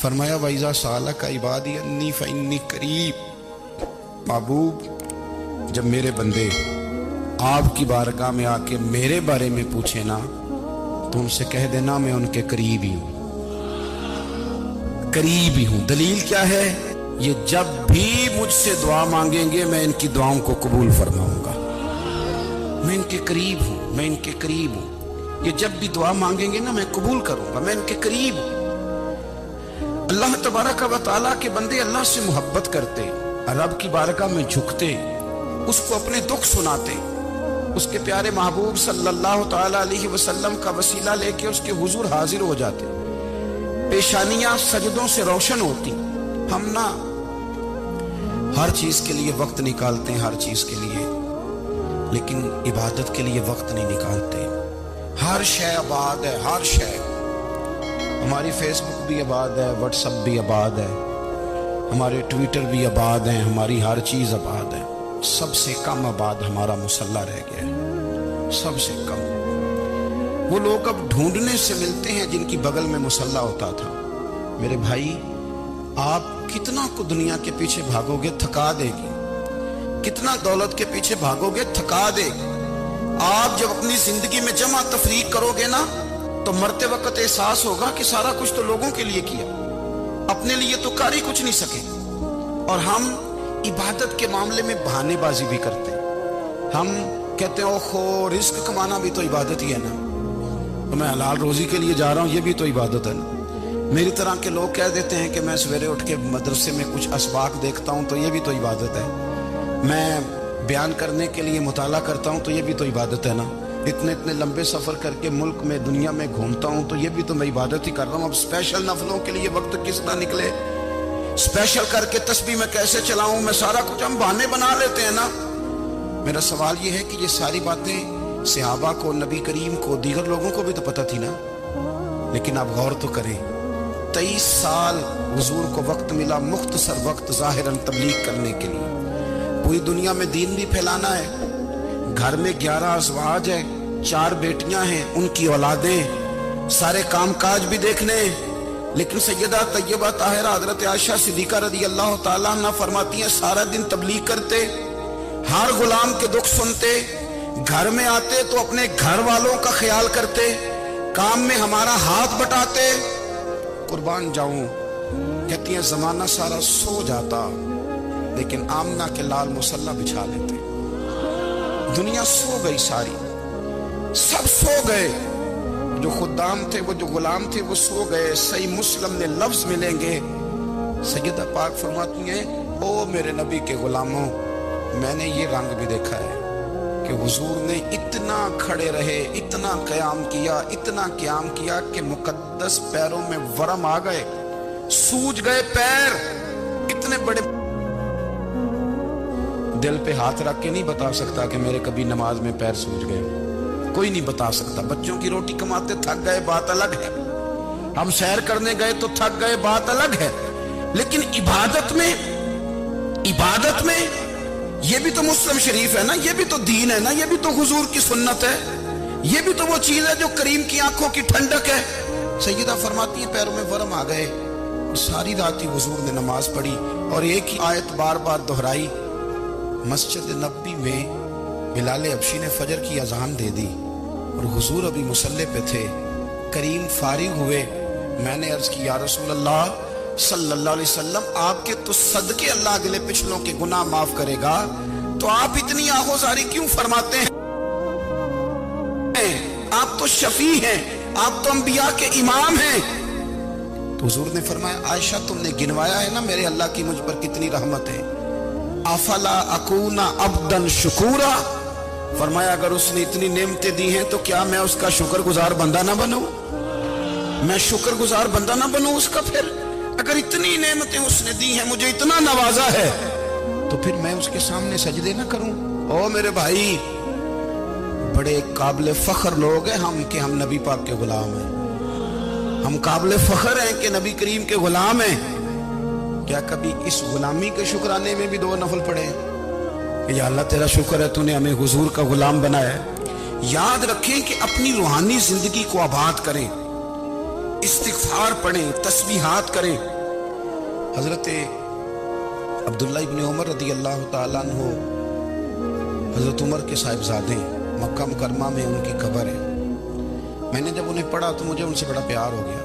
فرمایا وَإِذَا سَأَلَكَ عِبَادِي أَنِّي فَإِنِّي قَرِيب، محبوب جب میرے بندے آپ کی بارگاہ میں آ کے میرے بارے میں پوچھے نا تو ان سے کہہ دینا میں ان کے قریب ہی ہوں، قریب ہی ہوں۔ دلیل کیا ہے؟ یہ جب بھی مجھ سے دعا مانگیں گے میں ان کی دعاؤں کو قبول فرماؤں گا، میں ان کے قریب ہوں، میں ان کے قریب ہوں۔ یہ جب بھی دعا مانگیں گے نا میں قبول کروں گا، میں ان کے قریب ہوں۔ اللہ تبارک و تعالیٰ کے بندے اللہ سے محبت کرتے، رب کی بارگاہ میں جھکتے، اس کو اپنے دکھ سناتے، اس کے پیارے محبوب صلی اللہ تعالیٰ علیہ وسلم کا وسیلہ لے کے اس کے حضور حاضر ہو جاتے، پیشانیاں سجدوں سے روشن ہوتی۔ ہم نا ہر چیز کے لیے وقت نکالتے ہیں، ہر چیز کے لیے، لیکن عبادت کے لیے وقت نہیں نکالتے۔ ہر شے آباد ہے، ہر شے، ہماری فیس بک بھی آباد ہے، واٹس ایپ بھی آباد ہے، ہمارے ٹویٹر بھی آباد ہیں، ہماری ہر چیز آباد ہے۔ سب سے کم آباد ہمارا مصلی رہ گیا ہے، سب سے کم۔ وہ لوگ اب ڈھونڈنے سے ملتے ہیں جن کی بغل میں مصلی ہوتا تھا۔ میرے بھائی آپ کتنا کو دنیا کے پیچھے بھاگو گے تھکا دے گی، کتنا دولت کے پیچھے بھاگو گے تھکا دے گی۔ آپ جب اپنی زندگی میں جمع تفریق کرو گے نا تو مرتے وقت احساس ہوگا کہ سارا کچھ تو لوگوں کے لیے کیا، اپنے لیے تو کر ہی کچھ نہیں سکے۔ اور ہم عبادت کے معاملے میں بہانے بازی بھی کرتے ہیں۔ ہم کہتے ہیں اوہو رزق کمانا بھی تو عبادت ہی ہے نا، تو میں حلال روزی کے لیے جا رہا ہوں، یہ بھی تو عبادت ہے نا۔ میری طرح کے لوگ کہہ دیتے ہیں کہ میں سویرے اٹھ کے مدرسے میں کچھ اسباق دیکھتا ہوں تو یہ بھی تو عبادت ہے، میں بیان کرنے کے لیے مطالعہ کرتا ہوں تو یہ بھی تو عبادت ہے نا، اتنے لمبے سفر کر کے ملک میں دنیا میں گھومتا ہوں تو یہ بھی تو میں عبادت ہی کر رہا ہوں۔ اب اسپیشل نفلوں کے لیے وقت کس طرح نکلے، اسپیشل کر کے تسبیح میں کیسے چلاؤں، میں سارا کچھ ہم بہانے بنا لیتے ہیں نا۔ میرا سوال یہ ہے کہ یہ ساری باتیں صحابہ کو، نبی کریم کو، دیگر لوگوں کو بھی تو پتہ تھی نا، لیکن آپ غور تو کریں 23 سال حضور کو وقت ملا، مختصر وقت ظاہراً تبلیغ کرنے کے لیے، پوری دنیا میں دین بھی پھیلانا ہے۔ گھر میں 11 ازواج ہے، 4 بیٹیاں ہیں، ان کی اولادیں، سارے کام کاج بھی دیکھنے، لیکن سیدہ طیبہ طاہرہ حضرت عائشہ صدیقہ رضی اللہ تعالیٰ عنہ فرماتی ہیں سارا دن تبلیغ کرتے، ہر غلام کے دکھ سنتے، گھر میں آتے تو اپنے گھر والوں کا خیال کرتے، کام میں ہمارا ہاتھ بٹاتے۔ قربان جاؤں، کہتی ہیں زمانہ سارا سو جاتا لیکن آمنہ کے لال مصلی بچھا لیتے۔ دنیا سو گئی، ساری سب سو گئے، جو خدام تھے، وہ جو غلام تھے وہ سو گئے۔ صحیح مسلم میں لفظ ملیں گے، سیدہ پاک فرماتی ہیں او میرے نبی کے غلاموں، میں نے یہ رنگ بھی دیکھا ہے کہ حضور نے اتنا کھڑے رہے، اتنا قیام کیا، اتنا قیام کیا کہ مقدس پیروں میں ورم آ گئے، سوج گئے پیر، اتنے بڑے۔ دل پہ ہاتھ رکھ کے نہیں بتا سکتا کہ میرے کبھی نماز میں پیر سوج گئے، کوئی نہیں بتا سکتا۔ بچوں کی روٹی کماتے تھک گئے بات الگ ہے، ہم سیر کرنے گئے تو تھک گئے بات الگ ہے، لیکن عبادت میں یہ بھی تو مسلم شریف ہے نا، یہ بھی تو دین ہے نا، یہ بھی تو حضور کی سنت ہے، یہ بھی تو وہ چیز ہے جو کریم کی آنکھوں کی ٹھنڈک ہے۔ سیدہ فرماتی ہیں پیروں میں ورم آ گئے، ساری رات ہی حضور نے نماز پڑھی اور ایک ہی آیت بار بار دہرائی۔ مسجد نبوی میں بلال حبشی نے فجر کی اذان دے دی اور حضور ابھی مصلی پہ تھے، کریم فارغ ہوئے، میں نے عرض کی یا رسول اللہ صلی اللہ علیہ وسلم آپ کے تو صدقے اللہ اگلے پچھلوں کے گناہ معاف کرے گا، تو آپ اتنی آہوزاری کیوں فرماتے ہیں؟ آپ تو شفیع ہیں، آپ تو انبیاء کے امام ہیں۔ تو حضور نے فرمایا عائشہ تم نے گنوایا ہے نا میرے اللہ کی مجھ پر کتنی رحمت ہے، افلا اکون عبدا شکورا، فرمایا اگر اس نے اتنی نعمتیں دی ہیں تو کیا میں اس کا شکر گزار بندہ نہ بنوں، میں شکر گزار بندہ نہ بنوں اس کا؟ پھر اگر اتنی نعمتیں اس نے دی ہیں، مجھے اتنا نوازا ہے، تو پھر میں اس کے سامنے سجدے نہ کروں؟ او میرے بھائی، بڑے قابل فخر لوگ ہیں ہم کہ ہم نبی پاک کے غلام ہیں، ہم قابل فخر ہیں کہ نبی کریم کے غلام ہیں۔ کیا کبھی اس غلامی کے شکرانے میں بھی 2 نفل پڑھے ہیں کہ یا اللہ تیرا شکر ہے تو نے ہمیں حضور کا غلام بنایا ہے؟ یاد رکھیں کہ اپنی روحانی زندگی کو آباد کریں، इस्तिगफार पढ़ें, तस्बीहात करें। हजरत अब्दुल्ला इब्न उमर रदी अल्लाह ताला अन्हु, हजरत उमर के साहिबजादे, मक्का मुकरमा में उनकी कब्र है। मैंने जब उन्हें पढ़ा तो मुझे उनसे बड़ा प्यार हो गया।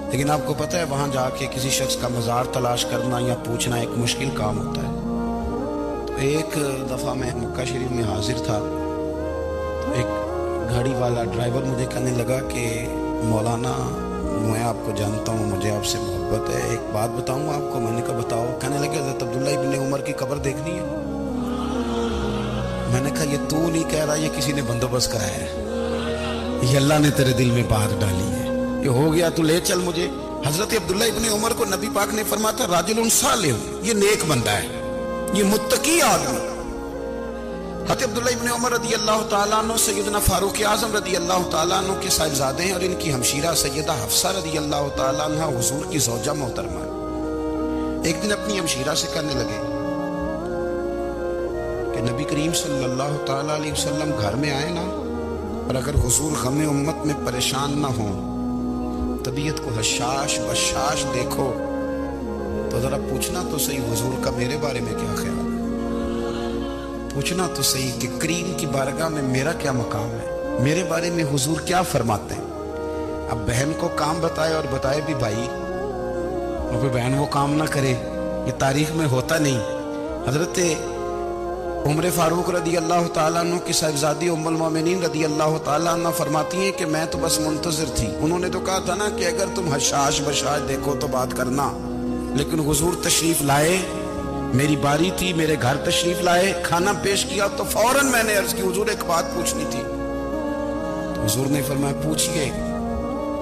लेकिन आपको पता है वहां जाके किसी शख्स का मज़ार तलाश करना या पूछना एक मुश्किल काम होता है। तो एक दफ़ा मैं मक्का शरीफ में हाजिर था, तो एक गाड़ी वाला ड्राइवर मुझे कहने लगा कि मौलाना मैं आपको जानता हूँ, मुझे आपसे मोहब्बत है, एक बात बताऊँ आपको। मैंने कहा बताओ। कहने लगे हज़रत अब्दुल्ला इब्न उमर की कब्र देखनी है। मैंने कहा ये तू नहीं कह रहा, ये किसी ने बंदोबस्त कराया है, ये अल्लाह ने तेरे दिल में बात डाली है, ये हो गया तू ले चल मुझे। हजरत अब्दुल्ला इब्न उमर को नबी पाक ने फरमाया था राजुल सालिह, ये नेक बंदा है, ये मुत्तकी आदमी। हजरत अब्दुल्ला इब्न उमर रदी अल्लाह ताला अन्हु सैयदना फारूक आज़म रदी अल्लाह ताला अन्हु के साहिबजादे हैं और इनकी हमशीरा सैयदा हफ्सा रदी अल्लाह ताला अन्हा हुजूर की ज़ौजा मोहतरमा। एक दिन अपनी हमशीरा से कहने लगे कि नबी करीम सल्लल्लाहु ताला अलैहि वसल्लम घर में आए ना, और अगर हुजूर गम उम्मत में परेशान ना हो, तबीयत को हशाश बशाश देखो, तो जरा पूछना तो सही हुजूर का मेरे बारे में क्या ख्याल है, पूछना तो सही कि करीम की बारगाह में मेरा क्या मकाम है, मेरे बारे में हुजूर क्या फरमाते हैं। अब बहन को काम बताए और बताए भी भाई, और फिर बहन वो काम ना करे, ये तारीख में होता नहीं। हजरत उमर फारूक रदी अल्लाह ताला अन्हु की साहिबजादी उम्मुल मोमिनीन रदी अल्लाह ताला अन्हा फरमाती हैं कि मैं तो बस मुंतजिर थी। उन्होंने तो कहा था ना कि अगर तुम हशाश बशाश देखो तो बात करना, लेकिन हुजूर तशरीफ लाए, मेरी बारी थी, मेरे घर तशरीफ लाए, खाना पेश किया तो फौरन मैंने अर्ज की हुजूर एक बात पूछनी थी। तो हुजूर ने फरमाया पूछिए।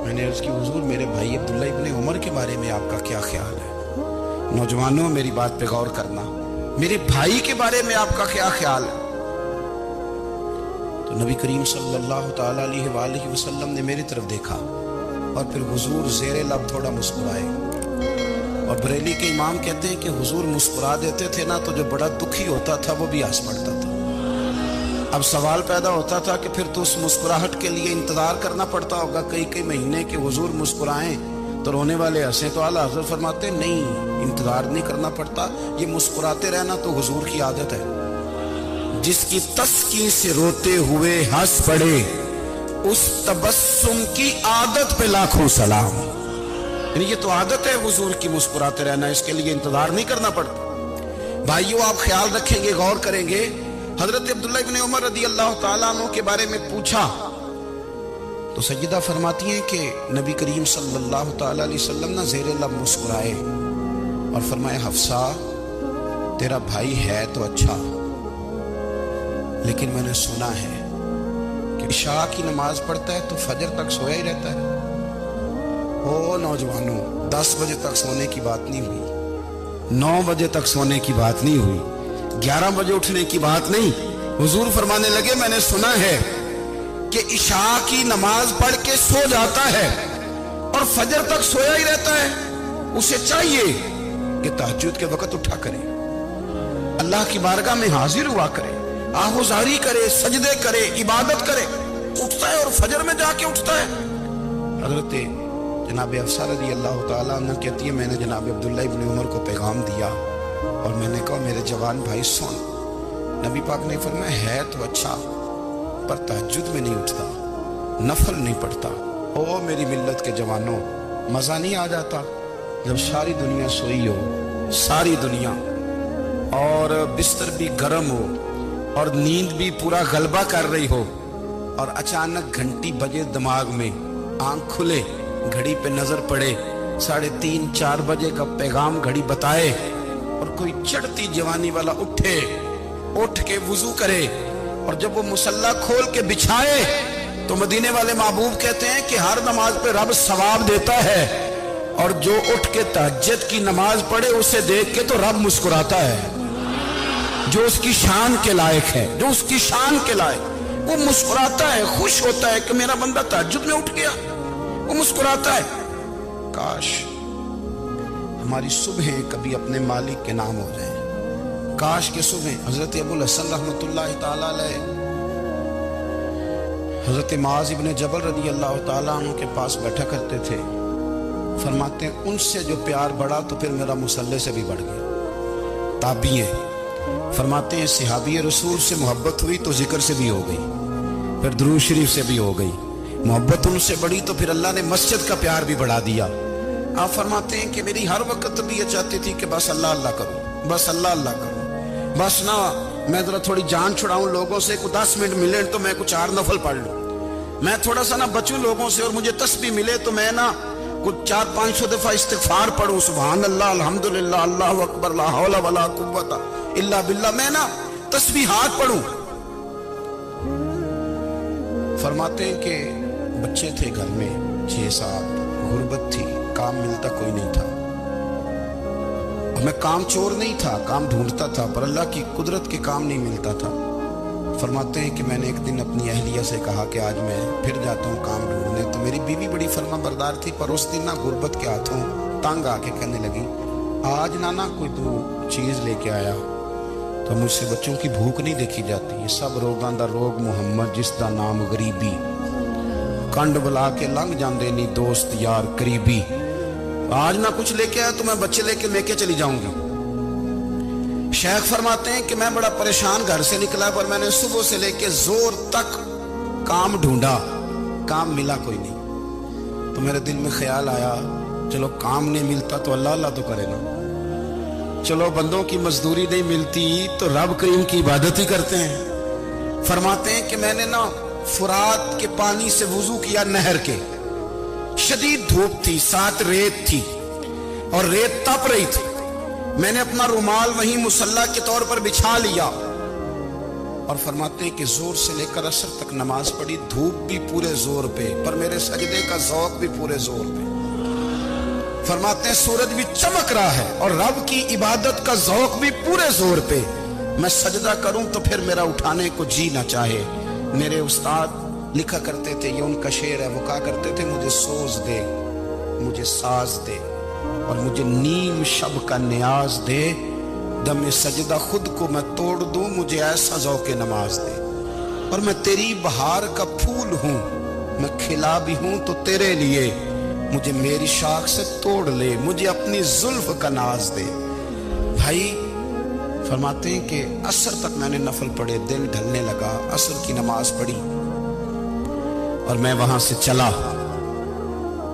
मैंने अर्ज की हुजूर मेरे भाई अब्दुल्ला इब्न उमर के बारे में आपका क्या ख्याल है। नौजवानों मेरी बात पे गौर करना, मेरे भाई के बारे में आपका क्या ख्याल है। तो नबी करीम सल्लल्लाहु ताला अलैहि वसल्लम ने मेरी तरफ देखा और फिर हुजूर ज़ेरे लब थोड़ा मुस्कुराए। और बरेली के इमाम कहते हैं कि हुजूर मुस्कुरा देते थे ना, तो जो बड़ा दुखी होता था वो भी हंस पड़ता था। अब सवाल पैदा होता था कि फिर तो उस मुस्कुराहट के लिए इंतजार करना पड़ता होगा कई कई महीने कि हुजूर मुस्कुराएं तो रोने वाले हंसे। तो आला हज़रत फरमाते नहीं, इंतजार नहीं करना पड़ता, ये मुस्कुराते रहना तो हुजूर की आदत है। जिसकी तस्कीन से रोते हुए हंस पड़े, उस तबस्सुम की आदत पे लाखों सलाम। ये तो आदत है हुजूर की मुस्कुराते रहना, इसके लिए इंतजार नहीं करना पड़ता। भाइयों आप ख्याल रखेंगे, गौर करेंगे। हजरत अब्दुल्ला इब्न उमर रदी अल्लाह ताला अन्हु के बारे में पूछा तो सैयदा फरमाती हैं कि नबी करीम सल्लल्लाहु ताला अलैहि वसल्लम ना ज़ेरे लब मुस्कुराए और फरमाया हफ्सा तेरा भाई है तो अच्छा, लेकिन मैंने सुना है कि इशा की नमाज पढ़ता है तो फजर तक सोया ही रहता है। ओ नौजवानों, 10 बजे तक सोने की बात नहीं हुई, 9 बजे तक सोने की बात नहीं हुई, 11 बजे उठने की बात नहीं। हुजूर फरमाने लगे मैंने सुना है कि इशा की नमाज पढ़ के सो जाता है और फजर तक सोया ही रहता है। उसे चाहिए कि तहज्जुद के वक्त उठा करे, अल्लाह की बारगाह में हाजिर हुआ करे, आहुजारी करे, सजदे करे, इबादत करे। उठता है और फजर में जाके उठता है। हजरत जनाब हफ्सा रज़ी अल्लाह ताला अन्हा कहती है मैंने जनाब अब्दुल्ला इब्न उमर को पैगाम दिया और मैंने कहा मेरे जवान भाई सुन। नबी पाक ने फरमाया है तो अच्छा, पर तहज्जुद में नहीं उठता, नफल नहीं पढ़ता। ओ मेरी मिल्लत के जवानों, मज़ा नहीं आ जाता जब सारी दुनिया सोई हो, सारी दुनिया, और बिस्तर भी गर्म हो और नींद भी पूरा गलबा कर रही हो, और अचानक घंटी बजे दिमाग में, आंख खुले, घड़ी पे नजर पड़े 3:30 4 बजे का पैगाम घड़ी बताए, और कोई चढ़ती जवानी वाला उठे, उठ के वुजू करे, और जब वो मुसल्ला खोल के बिछाए तो मदीने वाले महबूब कहते हैं कि हर नमाज पे रब सवाब देता है, और जो उठ के तहज्जुद की नमाज पढ़े उसे देख के तो रब मुस्कुराता है। जो उसकी शान के लायक है, जो उसकी शान के लायक, वो मुस्कुराता है, खुश होता है कि मेरा बंदा तहज्जुद में उठ गया, वो मुस्कुराता है। काश हमारी सुबह कभी अपने मालिक के नाम हो जाए। काश के सुबह हजरत अबुल हसन रहमतुल्लाह ताला अलैह حضرت معاذ ابن جبل رضی اللہ تعالیٰ عنہ کے پاس بیٹھا کرتے تھے. فرماتے ہیں ان سے جو پیار بڑھا تو پھر میرا مصلی سے بھی بڑھ گیا. تابعی ہے. فرماتے ہیں صحابی رسول سے محبت ہوئی تو ذکر سے بھی ہو گئی, پھر درود شریف سے بھی ہو گئی. محبت ان سے بڑھی تو پھر اللہ نے مسجد کا پیار بھی بڑھا دیا. آپ فرماتے ہیں کہ میری ہر وقت بھی یہ چاہتی تھی کہ بس اللہ اللہ کروں, بس اللہ اللہ کروں, بس نہ میں ذرا تھوڑی جان چھڑاؤں لوگوں سے, کو 10 منٹ ملے تو میں کچھ 4 نفل پڑھ لوں, میں تھوڑا سا نہ بچوں لوگوں سے, اور مجھے تسبیح ملے تو میں نہ کچھ 400-500 دفعہ استغفار پڑھوں, سبحان اللہ الحمدللہ اللہ اکبر لا حول ولا قوت الا باللہ, میں نہ تسبیحات پڑھوں. فرماتے ہیں کہ بچے تھے گھر میں 6-7, غربت تھی, کام ملتا کوئی نہیں تھا, اور میں کام چور نہیں تھا, کام ڈھونڈتا تھا, پر اللہ کی قدرت کے کام نہیں ملتا تھا. فرماتے ہیں کہ میں نے ایک دن اپنی اہلیہ سے کہا کہ آج میں پھر جاتا ہوں کام ڈھونڈنے. تو میری بیوی بڑی فرما بردار تھی, پر اس دن نہ غربت کے ہاتھوں تنگ آ کے کہنے لگی آج نانا کوئی تو چیز لے کے آیا, تو مجھ سے بچوں کی بھوک نہیں دیکھی جاتی. یہ سب روگاں دا روگ محمد جس دا نام غریبی, کنڈ بلا کے لنگ جاندے نہیں دوست یار قریبی. آج نہ کچھ لے کے آیا تو میں بچے لے کے چلی جاؤں گی. شیخ فرماتے ہیں کہ میں بڑا پریشان گھر سے نکلا, پر میں نے صبح سے لے کے زور تک کام ڈھونڈا, کام ملا کوئی نہیں. تو میرے دل میں خیال آیا چلو کام نہیں ملتا تو اللہ اللہ تو کرے نا, چلو بندوں کی مزدوری نہیں ملتی تو رب کریم کی عبادت ہی کرتے ہیں. فرماتے ہیں کہ میں نے نا فرات کے پانی سے وضو کیا, نہر کے, شدید دھوپ تھی, ساتھ ریت تھی اور ریت تپ رہی تھی. میں نے اپنا رومال وہیں مصلی کے طور پر بچھا لیا, اور فرماتے ہیں کہ زور سے لے کر عصر تک نماز پڑھی, دھوپ بھی پورے زور پہ, پر میرے سجدے کا ذوق بھی پورے زور پہ. فرماتے ہیں سورج بھی چمک رہا ہے اور رب کی عبادت کا ذوق بھی پورے زور پہ. میں سجدہ کروں تو پھر میرا اٹھانے کو جی نہ چاہے. میرے استاد لکھا کرتے تھے, یہ ان کا شعر ہے, وہ کہا کرتے تھے مجھے سوز دے, مجھے ساز دے, اور مجھے نیم شب کا نیاز دے, دم سجدہ خود کو میں توڑ دوں, مجھے ایسا ذوق نماز دے. اور میں تیری بہار کا پھول ہوں, میں کھلا بھی ہوں تو تیرے لیے, مجھے میری شاخ سے توڑ لے, مجھے اپنی زلف کا ناز دے. بھائی فرماتے ہیں کہ عصر تک میں نے نفل پڑھے, دل ڈھلنے لگا, عصر کی نماز پڑھی اور میں وہاں سے چلا.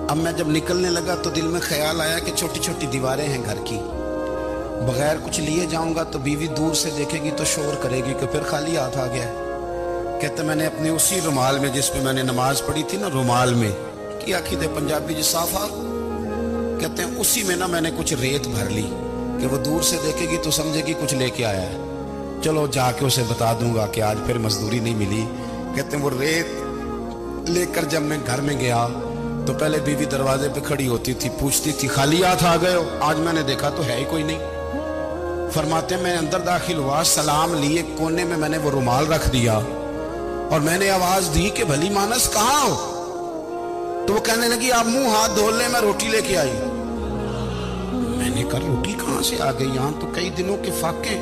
اب میں جب نکلنے لگا تو دل میں خیال آیا کہ چھوٹی چھوٹی دیواریں ہیں گھر کی, بغیر کچھ لیے جاؤں گا تو بیوی دور سے دیکھے گی تو شور کرے گی کہ پھر خالی ہاتھ آ گیا. کہتے میں نے اپنے اسی رومال میں جس پہ میں نے نماز پڑھی تھی نا, رومال میں کیا کہتے پنجابی جی صافہ کہتے ہیں, اسی میں نا میں نے کچھ ریت بھر لی کہ وہ دور سے دیکھے گی تو سمجھے گی کچھ لے کے آیا ہے, چلو جا کے اسے بتا دوں گا کہ آج پھر مزدوری نہیں ملی. کہتے ہیں وہ ریت لے کر جب میں گھر میں گیا تو پہلے بیوی دروازے پہ کھڑی ہوتی تھی, پوچھتی تھی خالی ہاتھ آ گئے ہو, آج میں نے دیکھا تو ہے ہی کوئی نہیں. فرماتے ہیں میں اندر داخل ہوا, سلام لیے, کونے میں نے وہ رومال رکھ دیا اور میں نے آواز دی کہ بھلی مانس کہاں ہو, تو وہ کہنے لگی آپ منہ ہاتھ دھو لیں, میں روٹی لے کے آئی. میں نے کہا روٹی کہاں سے آ گئی, یہاں تو کئی دنوں کے فاقے,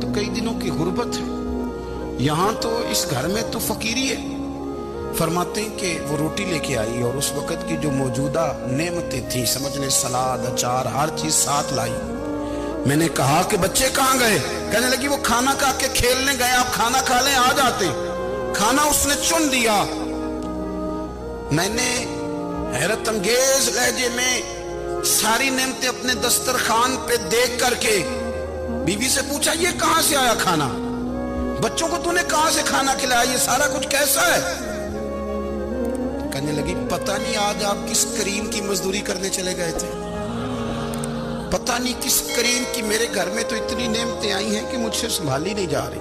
تو کئی دنوں کی غربت ہے, یہاں تو اس گھر میں تو فقیری ہے. فرماتے ہیں کہ وہ روٹی لے کے آئی اور اس وقت کی جو موجودہ نعمتیں تھیں, سمجھنے سلاد اچار ہر چیز ساتھ لائی. میں نے کہا کہ بچے کہاں گئے, کہنے لگی وہ کھانا کھا کے کھیلنے گئے, آپ کھانا کھا لیں آ جاتے. کھانا اس نے چن دیا. میں نے حیرت انگیز لہجے میں ساری نعمتیں اپنے دسترخوان پہ دیکھ کر کے بیوی سے پوچھا یہ کہاں سے آیا کھانا, بچوں کو تو نے کہاں سے کھانا کھلایا, یہ سارا کچھ کیسا ہے. کہنے لگی پتہ نہیں آج آپ کس کریم کی مزدوری کرنے چلے گئے تھے, پتہ نہیں کس کریم کی, میرے گھر میں تو اتنی نعمتیں آئی ہیں کہ مجھ سے سنبھالی نہیں جا رہی,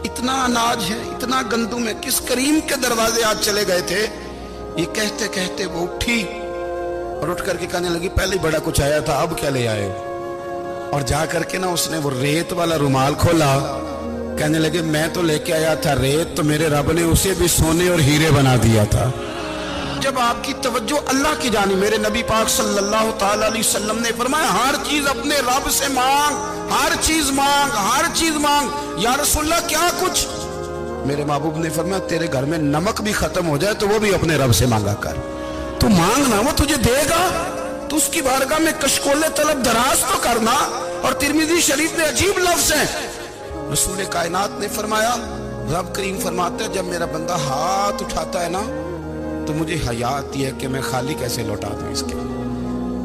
اتنا اناج ہے, اتنا گندم ہے, کس کریم کے دروازے آج چلے گئے تھے. یہ کہتے کہتے وہ اٹھی اور اٹھ کر کے کہنے لگی پہلے بڑا کچھ آیا تھا, اب کیا لے آئے. اور جا کر کے نا اس نے وہ ریت والا رومال کھولا, کہنے لگے میں تو لے کے آیا تھا ریت, تو میرے رب نے اسے بھی سونے اور ہیرے بنا دیا تھا. جب آپ کی توجہ اللہ کی جانب, میرے نبی پاک صلی اللہ تعالی علیہ وسلم نے فرمایا ہر چیز اپنے رب سے مانگ, ہر چیز مانگ, ہر چیز مانگ. یا رسول اللہ کیا کچھ, मेरे महबूब ने फरमाया तेरे घर में नमक भी खत्म हो जाए तो वो भी अपने रब से मांगा कर। तू मांगना, वो तुझे देगा। तो उसकी बारगाह में कशकोले तलब दराज तो करना। और तिरमिजी शरीफ में अजीब लफ्ज है, रसूल कायनात ने फरमाया, रब करीम फरमाता है जब मेरा बंदा हाथ उठाता है ना तो मुझे हया आती है कि मैं खाली कैसे लौटा दूं इसके।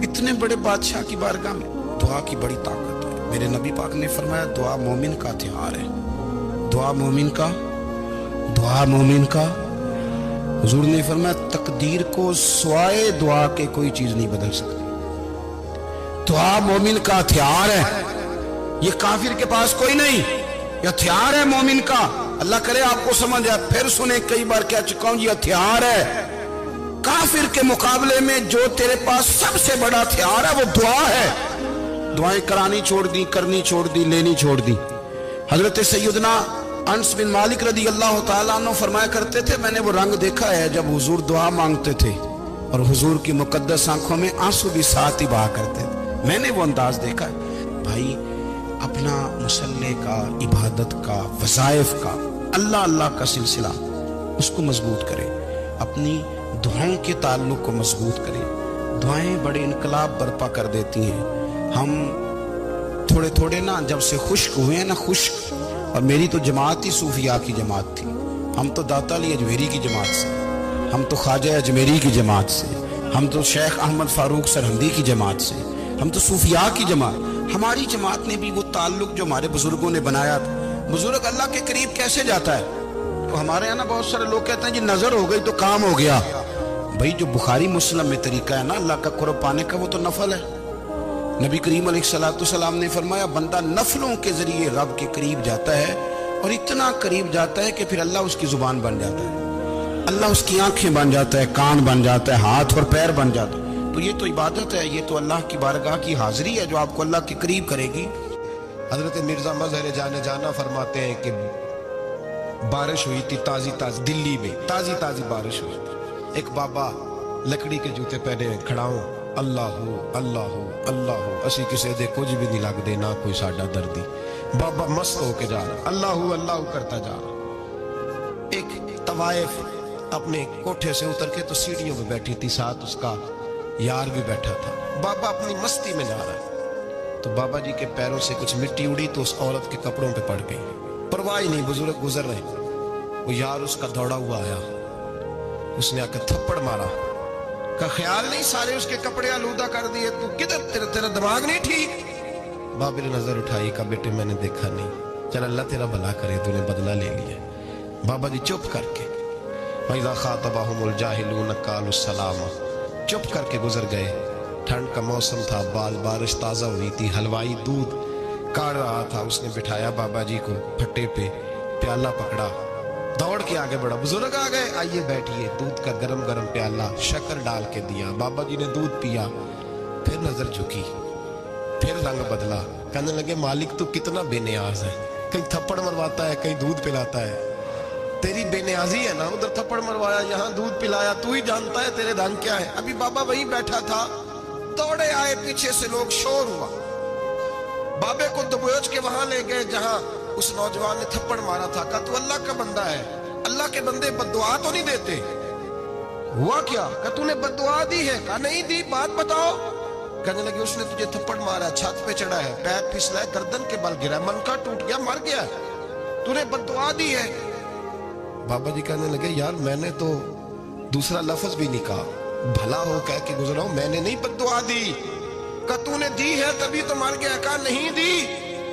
इतने बड़े बादशाह की बारगाह में दुआ की बड़ी ताकत है। मेरे नबी पाक ने फरमाया दुआ मोमिन का हथियार है। दुआ मोमिन का, दुआ मोमिन का। हुजूर ने फरमाया तकदीर को सिवाय दुआ के कोई चीज नहीं बदल सकती। दुआ मोमिन का हथियार है। ये काफिर के पास कोई नहीं, ये हथियार है मोमिन का। अल्लाह करे आपको समझ आए। फिर सुने, कई बार कह चुका हूं, ये हथियार है। काफिर के मुकाबले में जो तेरे पास सबसे बड़ा हथियार है वो दुआ है। दुआएं करानी छोड़ दी, करनी छोड़ दी, लेनी छोड़ दी। हजरत सैयदना अनस बिन मालिक रदी अल्लाह तआला अन्हु फरमाया करते थे, मैंने वो रंग देखा है जब हुजूर दुआ मांगते थे और हुजूर की मुकद्दस आंखों में आंसू भी साथ ही बहा करते थे। मैंने वो अंदाज देखा है। भाई अपना मुसल्ले का, इबादत का, वज़ाइफ का, अल्लाह अल्लाह का सिलसिला उसको मजबूत करें। अपनी दुआओं के ताल्लुक को मजबूत करें। दुआएं बड़े इनकलाब बर्पा कर देती हैं। हम थोड़े थोड़े ना जब से खुश्क हुए हैं ना, खुश्क, और मेरी तो जमात ही सूफिया की जमात थी। हम तो दाता अली अजमेरी की जमात से, हम तो ख्वाजा अजमेरी की जमात से, हम तो शेख अहमद फारूक सरहंदी की जमात से, हम तो सूफिया की जमात। हमारी जमात ने भी वो ताल्लुक जो हमारे बुजुर्गों ने बनाया था। बुजुर्ग अल्लाह के करीब कैसे जाता है? तो हमारे यहाँ ना बहुत सारे लोग कहते हैं जी नजर हो गई तो काम हो गया। भाई जो बुखारी मुस्लिम में तरीका है ना अल्लाह का कुर्ब पाने का, वो तो नफल है। नबी करीम अलैहिस्सलाम ने फरमाया बंदा नफलों के जरिए रब के करीब जाता है और इतना करीब जाता है कि फिर अल्लाह उसकी जुबान बन जाता है, अल्लाह उसकी आंखें बन जाता है, कान बन जाता है, हाथ और पैर बन जाता है। तो ये तो इबादत है, ये तो अल्लाह की बारगाह की हाजिरी है जो आपको अल्लाह के करीब करेगी। हजरत मिर्जा मजहर जाने जाना फरमाते हैं कि बारिश हुई थी ताजी ताजी, दिल्ली में ताजी ताजी बारिश हुई। एक बाबा लकड़ी के जूते पहने खड़ा हूं, अल्लाह हो अल्लाह हो अल्लाह हो, असी किसी दे कुछ भी नहीं लगते ना कोई साडा दर्दी। बाबा मस्त होके जा रहा, अल्लाह अल्लाह करता जा रहा। एक तवाइफ अपने कोठे से उतर के तो सीढ़ियों में बैठी थी, साथ उसका यार भी बैठा था। बाबा अपनी मस्ती में जा रहा है तो बाबा जी के पैरों से कुछ मिट्टी उड़ी तो उस औरत के कपड़ों पे पड़ गई। परवाह ही नहीं, बुजुर्ग गुजर रहे। वो यार उसका दौड़ा हुआ आया, उसने आकर थप्पड़ मारा। का ख्याल नहीं सारे उसके कपड़े आलूदा कर दिए, तू किधर, तेरा दिमाग नहीं ठीक। बाबे ने नजर उठाई, का बेटे मैंने देखा नहीं, चल अल्लाह तेरा भला करे, तूने बदला ले लिया। बाबा जी चुप करके, वइज़ा ख़ातबहुमुल जाहिलून क़ालू सलामा, चुप करके गुजर गए। ठंड का मौसम था, बारिश ताज़ा हुई थी, हलवाई दूध काढ़ रहा था, उसने बिठाया बाबा जी को फट्टे पे, प्याला पकड़ा, दौड़ के आगे बढ़ा। बुजुर्ग आ गए, आइए बैठिए। दूध का गरम गरम प्याला शक्कर डाल के दिया। बाबा जी ने दूध पिया, फिर नजर झुकी, फिर रंग बदला। कहने लगे मालिक तू कितना बेनियाज है, कहीं थप्पड़ मरवाता है, कहीं दूध पिलाता है। तेरी बेनियाजी है ना, उधर थप्पड़ मरवाया, यहाँ दूध पिलाया, तू ही जानता है तेरे रंग क्या है। अभी बाबा वहीं बैठा था, दौड़े आए, पीछे से लोग, शोर हुआ। बाबे को दबोच के वहां ले गए जहां उस नौजवान ने थप्पड़ मारा था। कहा तू अल्लाह का बंदा है, अल्लाह के बंदे बद्दुआ तो नहीं देते। हुआ क्या? कहा तूने बद्दुआ दी है? कहा नहीं दी, बात बताओ। कहने लगे उसने तुझे थप्पड़ मारा, छत पे चढ़ा है, पैर फिसला है, गर्दन के बल गिरा, मनका टूट गया, मर गया, तूने बद्दुआ दी है। बाबा जी कहने लगे यार मैंने तो दूसरा लफ्ज भी नहीं कहा, भला हो कह के गुजरा हूं, मैंने नहीं बद्दुआ दी। कहा तूने दी है तभी तो मर गया। कहा नहीं दी।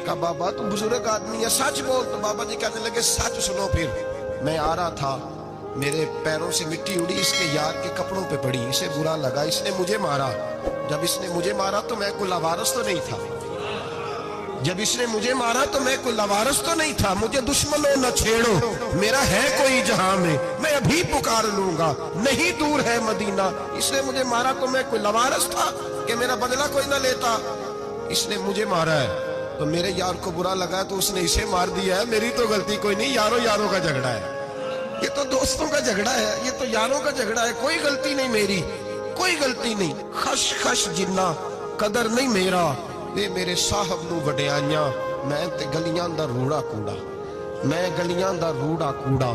कहा बाबा तू बुजुर्ग आदमी है, सच बोल। तो बाबा जी कहने लगे सच सुनो। फिर मैं आ रहा था, मेरे पैरों से मिट्टी उड़ी, इसके यार के कपड़ों पे पड़ी, इसे बुरा लगा, इसने मुझे मारा। जब इसने मुझे मारा तो मैं कोई लवारस तो नहीं था, जब इसने मुझे मारा तो मैं कोई लवारस तो नहीं था। मुझे दुश्मनों न छेड़ो, मेरा है कोई जहां में, मैं अभी पुकार लूंगा, नहीं दूर है मदीना। इसने मुझे मारा तो मैं कोई लवारस था कि मेरा बदला कोई ना लेता। इसने मुझे मारा है तो मेरे यार को बुरा लगा तो उसने इसे मार दिया है, मेरी तो गलती कोई नहीं। यारों यारों का झगड़ा है, ये तो दोस्तों का झगड़ा है, ये तो यारों का झगड़ा है, कोई गलती नहीं मेरी, कोई गलती नहीं। खश खश जिन्ना कदर नहीं मेरा, वे मेरे साहब नू वडियाइयां, मैं ते गलियां दा रूड़ा कूड़ा। میں گلیاں دا روڑا کوڑا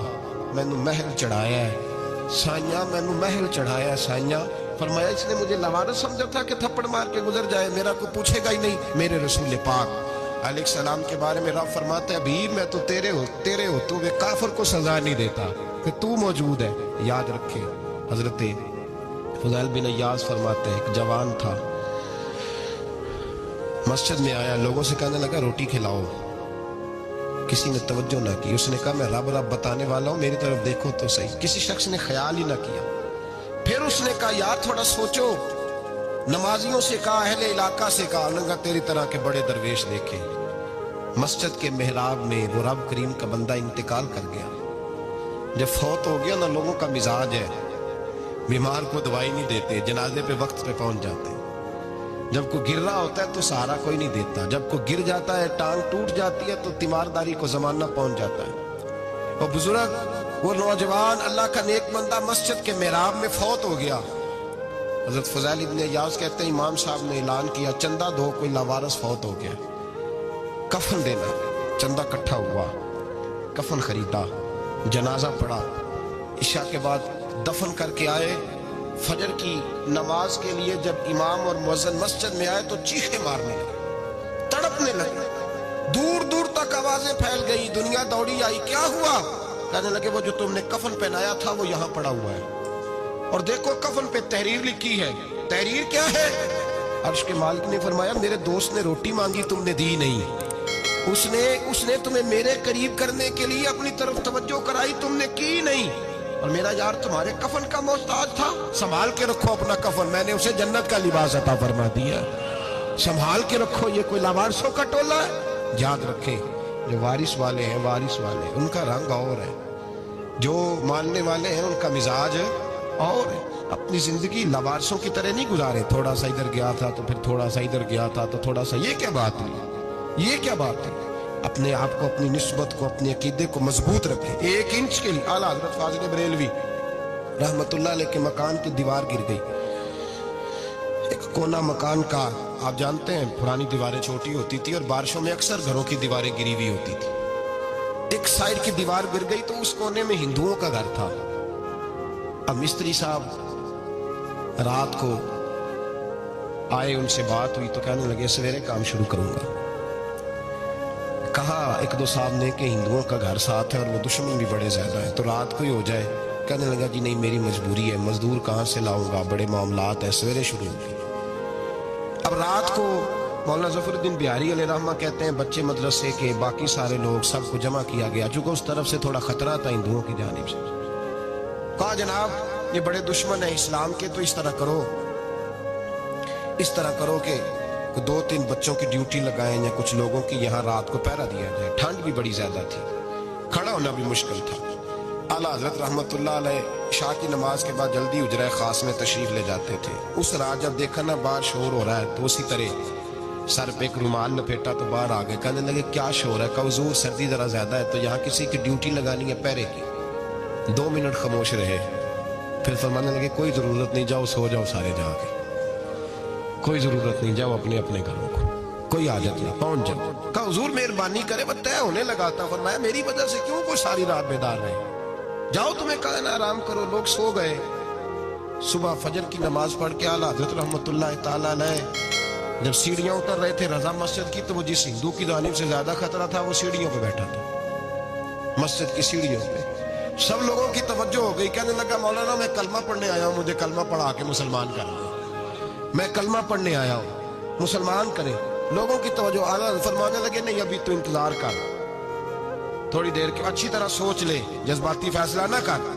مینوں محل چڑھایا ہے سائیاں مینوں محل چڑھایا ہے سائیاں فرمایا اس نے مجھے لوارث سمجھا تھا کہ تھپڑ مار کے گزر جائے میرا کوئی پوچھے گا ہی نہیں میرے رسول پاک علیہ السلام کے بارے میں رب فرماتا ہے ابھی میں تو تیرے ہوتے ہوئے کافر کو سزا نہیں دیتا کہ تو موجود ہے یاد رکھے حضرت فضیل بن ایاز فرماتے ہیں ایک جوان تھا مسجد میں آیا لوگوں سے کہنے لگا روٹی کھلاؤ کسی نے توجہ نہ کی اس نے کہا میں رب بتانے والا ہوں میری طرف دیکھو تو صحیح کسی شخص نے خیال ہی نہ کیا پھر اس نے کہا یار تھوڑا سوچو نمازیوں سے کہا اہل علاقہ سے کہا انہوں تیری طرح کے بڑے درویش دیکھے مسجد کے محراب میں وہ رب کریم کا بندہ انتقال کر گیا جب فوت ہو گیا نہ لوگوں کا مزاج ہے بیمار کو دوائی نہیں دیتے جنازے پہ وقت پہ پہنچ جاتے جب کوئی گر رہا ہوتا ہے تو سہارا کوئی نہیں دیتا جب کوئی گر جاتا ہے ٹانگ ٹوٹ جاتی ہے تو تیمارداری کو زمانہ پہنچ جاتا ہے وہ بزرگ وہ نوجوان اللہ کا نیک بندہ مسجد کے محراب میں فوت ہو گیا حضرت فضیل ابن ایاز کہتے ہیں امام صاحب نے اعلان کیا چندہ دو کوئی لاوارث فوت ہو گیا کفن دینا چندہ کٹھا ہوا کفن خریدا جنازہ پڑا عشاء کے بعد دفن کر کے آئے فجر کی نماز کے لیے جب امام اور مؤذن مسجد میں آئے تو چیخیں مارنے لگے تڑپنے لگے دور دور تک آوازیں پھیل گئی دنیا دوڑی آئی کیا ہوا کہنے لگے وہ جو تم نے کفن پہنایا تھا وہ یہاں پڑا ہوا ہے اور دیکھو کفن پہ تحریر لکھی ہے تحریر کیا ہے عرش کے مالک نے فرمایا میرے دوست نے روٹی مانگی تم نے دی نہیں اس نے تمہیں میرے قریب کرنے کے لیے اپنی طرف توجہ کرائی تم نے کی نہیں اور میرا یار تمہارے کفن کا محتاج تھا سنبھال کے رکھو اپنا کفن میں نے اسے جنت کا لباس عطا فرما دیا سنبھال کے رکھو یہ کوئی لاوارثوں کا ٹولہ ہے یاد رکھیں جو وارث والے ہیں ان کا رنگ اور ہے جو ماننے والے ہیں ان کا مزاج اور اپنی زندگی لاوارثوں کی طرح نہیں گزارے تھوڑا سا ادھر گیا تھا تو پھر تھوڑا سا ادھر گیا تھا تو تھوڑا سا یہ کیا بات ہے اپنے آپ کو اپنی نسبت کو اپنے عقیدے کو مضبوط رکھیں ایک انچ کے لیے اعلیٰ حضرت فاضل بریلوی رحمت اللہ علیہ کے مکان کی دیوار گر گئی ایک کونا مکان کا آپ جانتے ہیں پرانی دیواریں چھوٹی ہوتی تھی اور بارشوں میں اکثر گھروں کی دیواریں گری ہوئی ہوتی تھی ایک سائڈ کی دیوار گر گئی تو اس کونے میں ہندوؤں کا گھر تھا اب مستری صاحب رات کو آئے ان سے بات ہوئی تو کہنے لگے سویرے کام شروع کروں گا کہا ایک دو صاحب نے کہ ہندوؤں کا گھر ساتھ ہے اور وہ دشمن بھی بڑے زیادہ ہیں تو رات کو ہی ہو جائے کہنے لگا جی نہیں میری مجبوری ہے مزدور کہاں سے لاؤں گا بڑے معاملات ہیں سویرے شروع ہوگی اب رات کو مولانا ظفر الدین بہاری علیہ رحمہ کہتے ہیں بچے مدرسے کے باقی سارے لوگ سب کو جمع کیا گیا چونکہ اس طرف سے تھوڑا خطرہ تھا ہندوؤں کی جانب سے کہا جناب یہ بڑے دشمن ہیں اسلام کے تو اس طرح کرو کہ 2-3 بچوں کی ڈیوٹی لگائیں یا کچھ لوگوں کی یہاں رات کو پہرا دیا جائے ٹھنڈ بھی بڑی زیادہ تھی کھڑا ہونا بھی مشکل تھا اعلیٰ حضرت رحمت اللہ علیہ عشاء کی نماز کے بعد جلدی اجرائے خاص میں تشریف لے جاتے تھے اس رات جب دیکھا نا باہر شور ہو رہا ہے تو اسی طرح سر پہ ایک رومال لپیٹا تو باہر آ گئے کہنے لگے کیا شور ہے کہ حضور سردی ذرا زیادہ ہے تو یہاں کسی کی ڈیوٹی لگانی ہے پہرے کی 2 منٹ خاموش رہے پھر فرمانے لگے کوئی ضرورت نہیں جاؤ سو جاؤ سارے جا کے کوئی ضرورت نہیں جاؤ اپنے اپنے گھروں کو کوئی حاجت نہیں پہنچ جاؤ کہا حضور مہربانی کرے وہ طے ہونے لگا تھا فرمایا میری وجہ سے کیوں کوئی ساری رات بیدار رہے جاؤ تمہیں کہا نا آرام کرو لوگ سو گئے صبح فجر کی نماز پڑھ کے اعلیٰ حضرت رحمت اللہ تعالیٰ علیہ جب سیڑھیاں اتر رہے تھے رضا مسجد کی تو وہ جس ہندو کی جانب سے زیادہ خطرہ تھا وہ سیڑھیوں پہ بیٹھا تھا مسجد کی سیڑھیوں پہ سب لوگوں کی توجہ ہو گئی کہنے لگا مولانا میں کلمہ پڑھنے آیا ہوں مجھے کلمہ پڑھا کے مسلمان کر دیں میں کلمہ پڑھنے آیا ہوں مسلمان کریں لوگوں کی توجہ اعلیٰ فرمانے لگے نہیں ابھی تو انتظار کر تھوڑی دیر کے اچھی طرح سوچ لے جذباتی فیصلہ نہ کر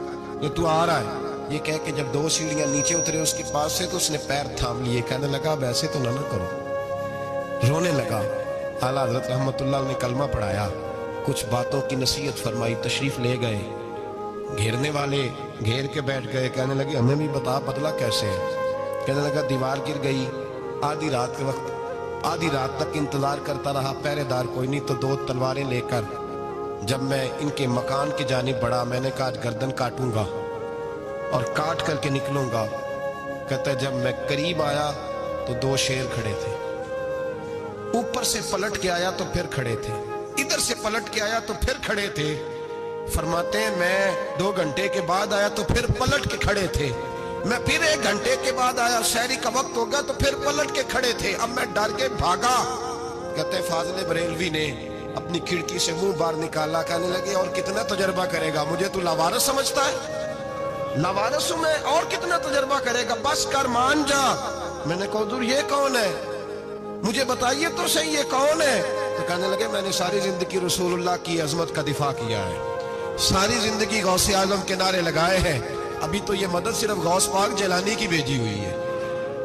یہ تو آ رہا ہے یہ کہہ کے جب 2 سیڑھیاں نیچے اترے اس کے پاس سے تو اس نے پیر تھام لیے کہنے لگا اب ایسے تو نہ کرو رونے لگا اعلیٰ حضرت رحمت اللہ نے کلمہ پڑھایا کچھ باتوں کی نصیحت فرمائی تشریف لے گئے گھیرنے والے گھیر کے بیٹھ گئے کہنے لگے ہمیں بھی بتا بدلا کیسے ہے کہنے لگا دیوار گر گئی آدھی رات کے وقت آدھی رات تک انتظار کرتا رہا پہرے دار کوئی نہیں تو 2 تلواریں لے کر جب میں ان کے مکان کی جانب بڑھا میں نے کہا گردن کاٹوں گا اور کاٹ کر کے نکلوں گا کہتا ہے جب میں قریب آیا تو 2 شیر کھڑے تھے اوپر سے پلٹ کے آیا تو پھر کھڑے تھے इधर से पलट के आया तो फिर खड़े थे। फरमाते हैं मैं 2 घंटे के बाद आया तो फिर पलट के खड़े थे। मैं फिर 1 घंटे के बाद आया, शहरी का वक्त हो गया तो फिर पलट के खड़े थे। अब मैं डर के भागा। कहते हैं फाजिल बरेलवी ने अपनी खिड़की से मुंह बाहर निकाला, कहने लगे और कितना तजर्बा करेगा, मुझे तू लावारिस समझता है? लावारिस हूं मैं, और कितना तजर्बा करेगा, बस कर, मान जा। मैंने कहा हुजूर ये कौन है, मुझे बताइए तो सही ये कौन है। तो कहने लगे मैंने सारी जिंदगी रसूलुल्लाह की अजमत का दिफा किया है, सारी जिंदगी गौसे आजम के नारे लगाए हैं। अभी तो ये मदद सिर्फ गौस पाक जिलानी की भेजी हुई है,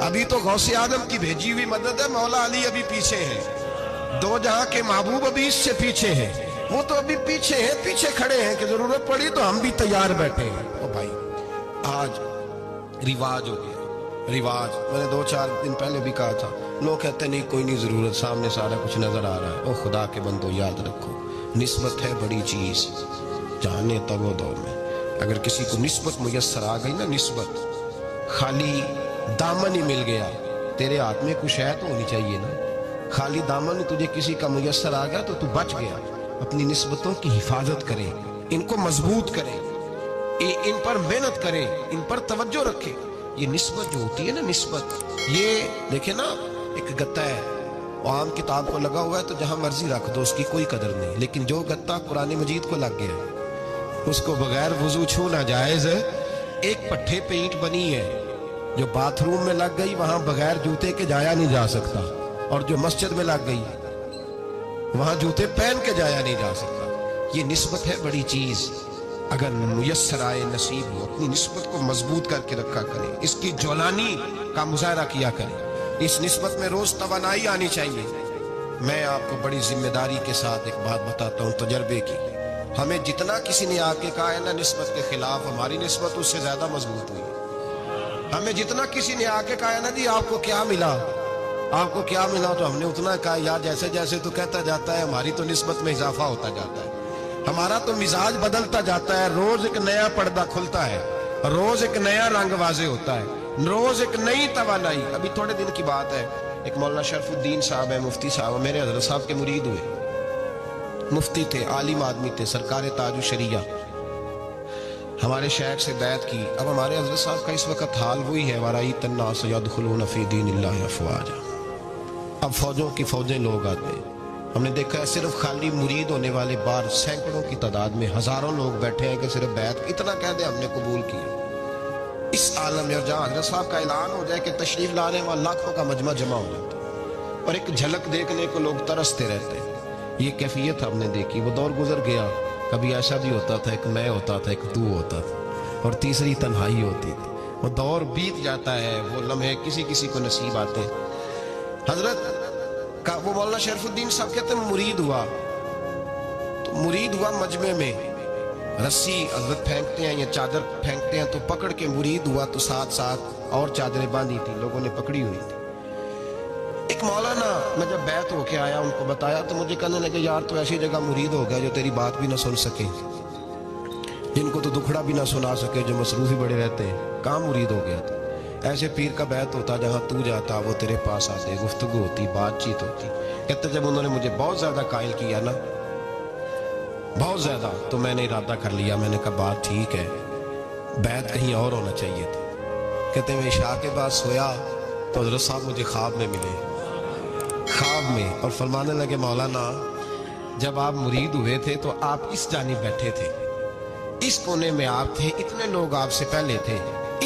अभी तो गौसे आजम की भेजी हुई मदद है। मौला अली अभी पीछे है, 2 जहां के महबूब अभी इससे पीछे हैं, वो तो अभी पीछे हैं, पीछे खड़े हैं कि जरूरत पड़ी तो हम भी तैयार बैठे हैं। ओ भाई आज रिवाज हो गया, रिवाज। मैंने 2-4 दिन पहले भी कहा था, लोग कहते नहीं कोई नहीं जरूरत, सामने सारा कुछ नजर आ रहा है। ओ खुदा के बंदो याद रखो, निस्बत है बड़ी चीज, जाने तब वो दौर में। अगर किसी को निस्बत मुयस्सर आ गई ना, निस्बत, खाली दामन ही मिल गया, तेरे हाथ में कुछ है तो होनी चाहिए ना। खाली दामन तुझे किसी का मुयस्सर आ गया तो तू बच गया। अपनी निस्बतों की हिफाजत करें, इनको मजबूत करें, इन पर मेहनत करें, इन पर तवज्जो रखें। ये निस्बत जो होती है ना, निस्बत, ये देखे ना, एक गत्ता है, वो आम किताब को लगा हुआ है तो जहां मर्जी रख दो, उसकी कोई कदर नहीं। लेकिन जो गत्ता कुरान मजीद को लग गया उसको बगैर वजू छूना जायज है। एक पट्टे पे ईंट बनी है, जो बाथरूम में लग गई वहां बगैर जूते के जाया नहीं जा सकता, और जो मस्जिद में लग गई वहां जूते पहन के जाया नहीं जा सकता। ये निस्बत है बड़ी चीज, अगर मुयस्सर आए नसीब हो, अपनी निस्बत को मजबूत करके रखा करें, इसकी ज्वलानी का मुजाहरा किया करें, इस निस्बत में रोज तवानाई आनी चाहिए। मैं आपको बड़ी जिम्मेदारी के साथ एक बात बताता हूँ तजर्बे की। हमें जितना किसी ने आके कहा है ना निस्बत के खिलाफ, हमारी निस्बत उससे ज्यादा मजबूत हुई। हमें जितना किसी ने आके कहा है ना जी आपको क्या मिला, आपको क्या मिला, तो हमने उतना कहा यार जैसे जैसे तो कहता जाता है हमारी तो निस्बत में इजाफा होता जाता है, हमारा तो मिजाज बदलता जाता है, रोज एक नया पर्दा खुलता है, रोज एक नया रंग वाजे होता है, रोज एक नई तवानाई। अभी थोड़े दिन की बात है, एक मौलाना शरफुद्दीन साहब है, मुफ्ती साहब, मेरे हजरत साहब के मुरीद हुए, मुफ्ती थे, आलिम आदमी थे, सरकार ताजु शरिया, हमारे शेख से बैत की। अब हमारे हजरत साहब का इस वक्त हाल वही है, वराई तन्नास यदखुलून फी दीनिल्लाहि अफवाजा। अब फौजों की फौजें लोग आते हैं, हमने देखा है सिर्फ खाली मुरीद होने वाले बाहर सैकड़ों की तादाद में हजारों लोग बैठे हैं कि सिर्फ बैत इतना कह दे हमने कबूल किया। इस आलम में जहाँ हजरत साहब का ऐलान हो जाए कि तशरीफ लाने वाले लाखों का मजमा जमा हो जाता है और एक झलक देखने को लोग तरसते रहते हैं। ये कैफियत हमने देखी, वो दौर गुजर गया। कभी ऐसा भी होता था, एक मैं होता था, एक तू होता था, और तीसरी तन्हाई होती थी। वो दौर बीत जाता है, वो लम्हे किसी किसी को नसीब आते हैं। हजरत का वो मौलाना शरफुद्दीन साहब कहते हैं मुरीद हुआ, तो मुरीद हुआ मजमे में रस्सी हजरत फेंकते हैं या चादर फेंकते हैं, तो पकड़ के मुरीद हुआ, तो साथ साथ और चादरें बांधी थी, लोगों ने पकड़ी हुई थी। एक मौलाना, मैं जब बैत होके आया उनको बताया तो मुझे कहने लगे यार तो ऐसी जगह मुरीद हो गया जो तेरी बात भी ना सुन सके, जिनको तो दुखड़ा भी ना सुना सके, जो मसरूफ ही बड़े रहते हैं, कहाँ मुरीद हो गया था। ऐसे पीर का बैत होता जहाँ तू जाता वो तेरे पास आते, गुफ्तगू होती, बातचीत होती। कहते जब उन्होंने मुझे बहुत ज्यादा कायल किया ना, बहुत ज्यादा, तो मैंने इरादा कर लिया, मैंने कहा बात ठीक है, बैत कहीं और होना चाहिए था। कहते मैं इशा के बाद सोया तो हजरत साहब मुझे ख्वाब में मिले, ख्वाब में, और फरमाने लगे मौलाना जब आप मुरीद हुए थे तो आप इस जानिब बैठे थे, इस कोने में आप थे, इतने लोग आपसे पहले थे,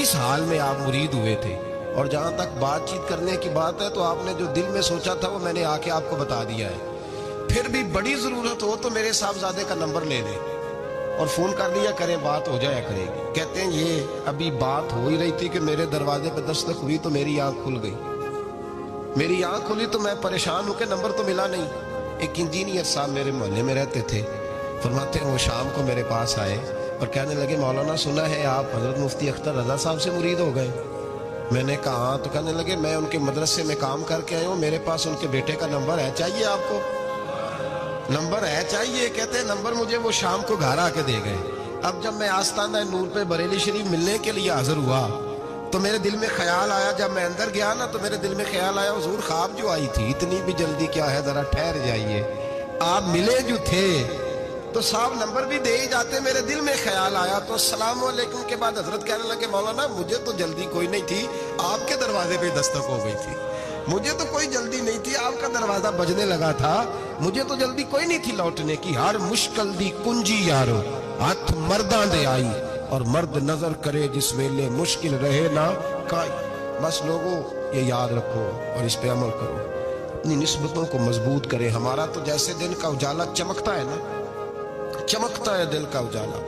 इस हाल में आप मुरीद हुए थे, और जहां तक बातचीत करने की बात है तो आपने जो दिल में सोचा था वो मैंने आके आपको बता दिया है। फिर भी बड़ी जरूरत हो तो मेरे साहबजादे का नंबर ले लें और फोन कर लिया करें, बात हो जाया करेगी। कहते हैं ये अभी बात हो ही रही थी कि मेरे दरवाजे पर दस्तक हुई तो मेरी आंख खुल गई, मेरी आंख खुली तो मैं परेशान हूं कि नंबर तो मिला नहीं। एक इंजीनियर साहब मेरे मोहल्ले में रहते थे, फरमाते हैं वो शाम को मेरे पास आए और कहने लगे मौलाना सुना है आप हजरत मुफ्ती अख्तर रजा साहब से मुरीद हो गए। मैंने कहा हाँ, तो कहने लगे मैं उनके मदरसे में काम करके आया हूँ, मेरे पास उनके बेटे का नंबर है, चाहिए आपको? नंबर है चाहिए? कहते हैं नंबर मुझे वो शाम को घर आके दे गए। अब जब मैं आस्ताना नूर पे बरेली शरीफ मिलने के लिए हाजिर हुआ तो मेरे दिल में ख्याल आया, जब मैं अंदर गया ना तो मेरे दिल में ख्याल आया हुजूर ख्वाब जो आई थी इतनी भी जल्दी क्या है, जरा ठहर जाइए, आप मिले जो थे तो साहब नंबर भी दे ही जाते। मेरे दिल में ख्याल आया तो अस्सलाम वालेकुम के बाद हजरत कहने लगे मौलाना मुझे तो जल्दी कोई नहीं थी, आपके दरवाजे पे दस्तक हो गई थी। मुझे तो कोई जल्दी नहीं थी, आपका दरवाजा बजने लगा था, मुझे तो जल्दी कोई नहीं थी लौटने की। हर मुश्किल दी कुंजी यारो हथ मर्दां दे आई, और मर्द नजर करे जिस वेले मुश्किल रहे ना काई। बस लोगों ये याद रखो और इस पे अमल करो, अपनी निस्बतों को मजबूत करें। हमारा तो जैसे दिन का उजाला चमकता है ना, चमकता है दिल का उजाला,